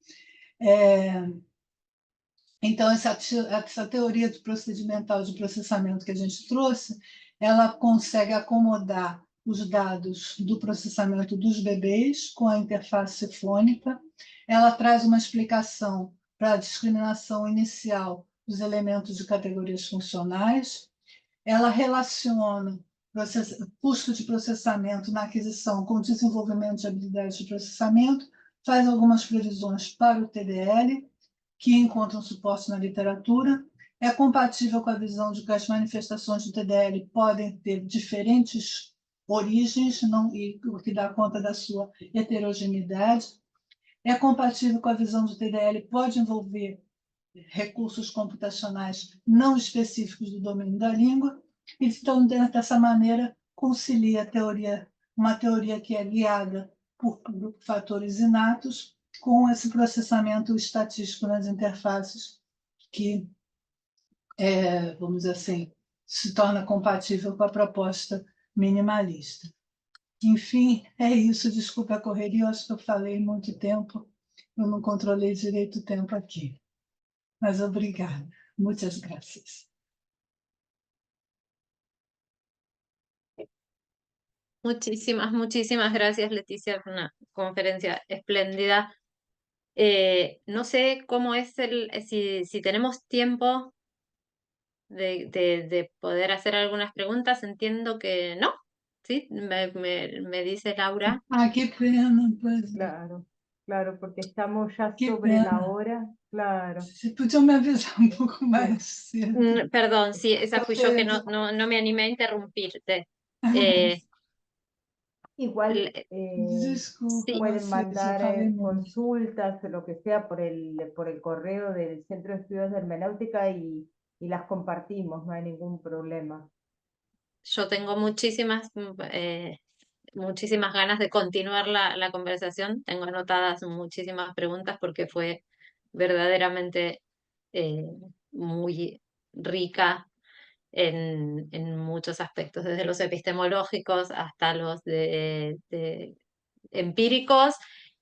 Então, essa teoria procedimental de processamento que a gente trouxe, ela consegue acomodar os dados do processamento dos bebês com a interface fônica. Ela traz uma explicação para a discriminação inicial dos elementos de categorias funcionais. Ela relaciona custo de processamento na aquisição com o desenvolvimento de habilidades de processamento, faz algumas previsões para o TDL, que encontram suporte na literatura, é compatível com a visão de que as manifestações do TDL podem ter diferentes origens, o que dá conta da sua heterogeneidade, é compatível com a visão do TDL, pode envolver recursos computacionais não específicos do domínio da língua, então, dessa maneira, concilia uma teoria que é guiada por fatores inatos, com esse processamento estatístico nas interfaces que, vamos dizer assim, se torna compatível com a proposta minimalista. Enfim, é isso. Desculpa a correria, eu acho que eu falei muito tempo, eu não controlei direito o tempo aqui. Mas obrigada. Muitas graças. Muchísimas gracias, Leticia, fue una conferencia espléndida. No sé cómo es si tenemos tiempo de poder hacer algunas preguntas, entiendo que no, ¿sí? Me dice Laura. Qué pena, pues. Claro, porque estamos ya Qué sobre la pena. hora, claro. Si podiam me avisar un poco más cedo. Perdón, sí, esa fui yo que no me animé a interrumpirte. Igual Desculpa, sí. pueden mandar falei muito. consultas o lo que sea por el correo del Centro de Estudios de Hermenéutica y las compartimos, no hay ningún problema. Yo tengo muchísimas ganas de continuar la conversación. Tengo anotadas muchísimas preguntas porque fue verdaderamente muy rica en muchos aspectos, desde los epistemológicos hasta los de empíricos,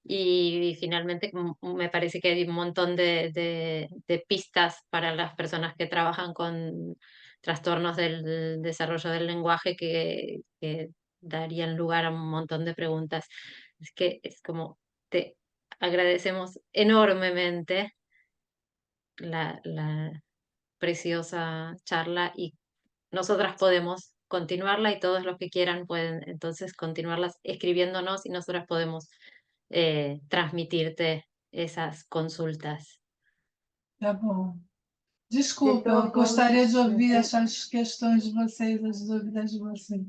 y finalmente me parece que hay un montón de pistas para las personas que trabajan con trastornos del desarrollo del lenguaje que darían lugar a un montón de preguntas. Es que es como te agradecemos enormemente la preciosa charla, y nosotras podemos continuarla y todos los que quieran pueden entonces continuarlas escribiéndonos, y nosotras podemos transmitirte esas consultas. Tá bom. De Desculpa, todos eu gostaria de modos, ouvir as questões de vocês, as dúvidas de vocês.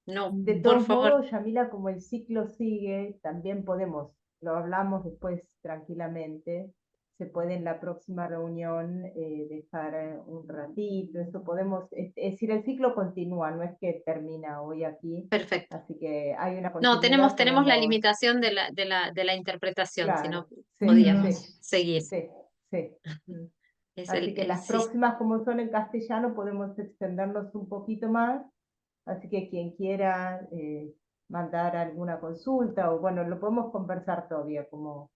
No, De por todos favor. modos, Yamila, como el ciclo sigue, también podemos, lo hablamos después tranquilamente, se puede en la próxima reunión dejar un ratito, eso podemos, es decir, el ciclo continúa, no es que termina hoy aquí, Perfecto. así que hay una No, continuidad. tenemos la limitación de la interpretación, Claro, si no sí, podíamos sí, seguir. sí, sí. Es Así que las sí, próximas, como son en castellano, podemos extendernos un poquito más. Así que quien quiera mandar alguna consulta, o bueno, lo podemos conversar todavía, cómo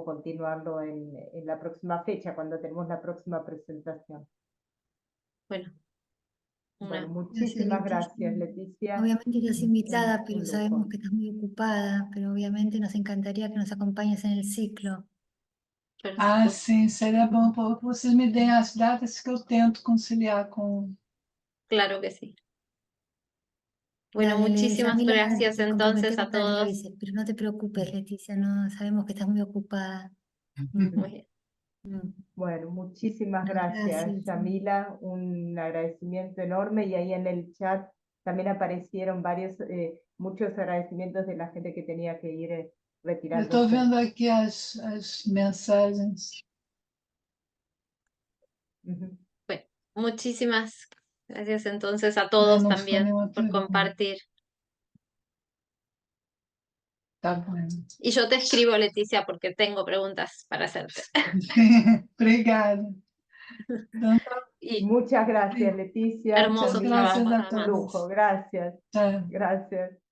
continuarlo en la próxima fecha, cuando tenemos la próxima presentación. bueno, Bueno, una, muchísimas gracias, Leticia. Leticia. Obviamente estás invitada, pero Un sabemos lujo. que estás muy ocupada, pero obviamente nos encantaría que nos acompañes en el ciclo. por Ah, supuesto. sim, seria bom que vocês me deem as datas que eu tento conciliar com... Claro que sí. Bueno, Dale, muchísimas Yamila, gracias te entonces comprometemos a para que lo todos. avises, pero no te preocupes, Leticia, no, sabemos que estás muy ocupada. Mm, Muy bien. mm. Bueno, muchísimas Gracias. gracias, Yamila. Un agradecimiento enorme. Y ahí en el chat también aparecieron muchos agradecimientos de la gente que tenía que ir Eu retirándose. estou vendo aqui as mensagens. Ujú. Bueno, muchísimas gracias entonces a Não, todos não foi también nenhuma por pergunta. compartir. Tá bom. Y yo te escribo, Leticia, porque tengo preguntas para hacerte. Obrigada. Então, Y Muchas gracias, Leticia. hermoso muchas Yamila, trabajo, gracias a un además. lujo. todos. Gracias. Tchau. Gracias.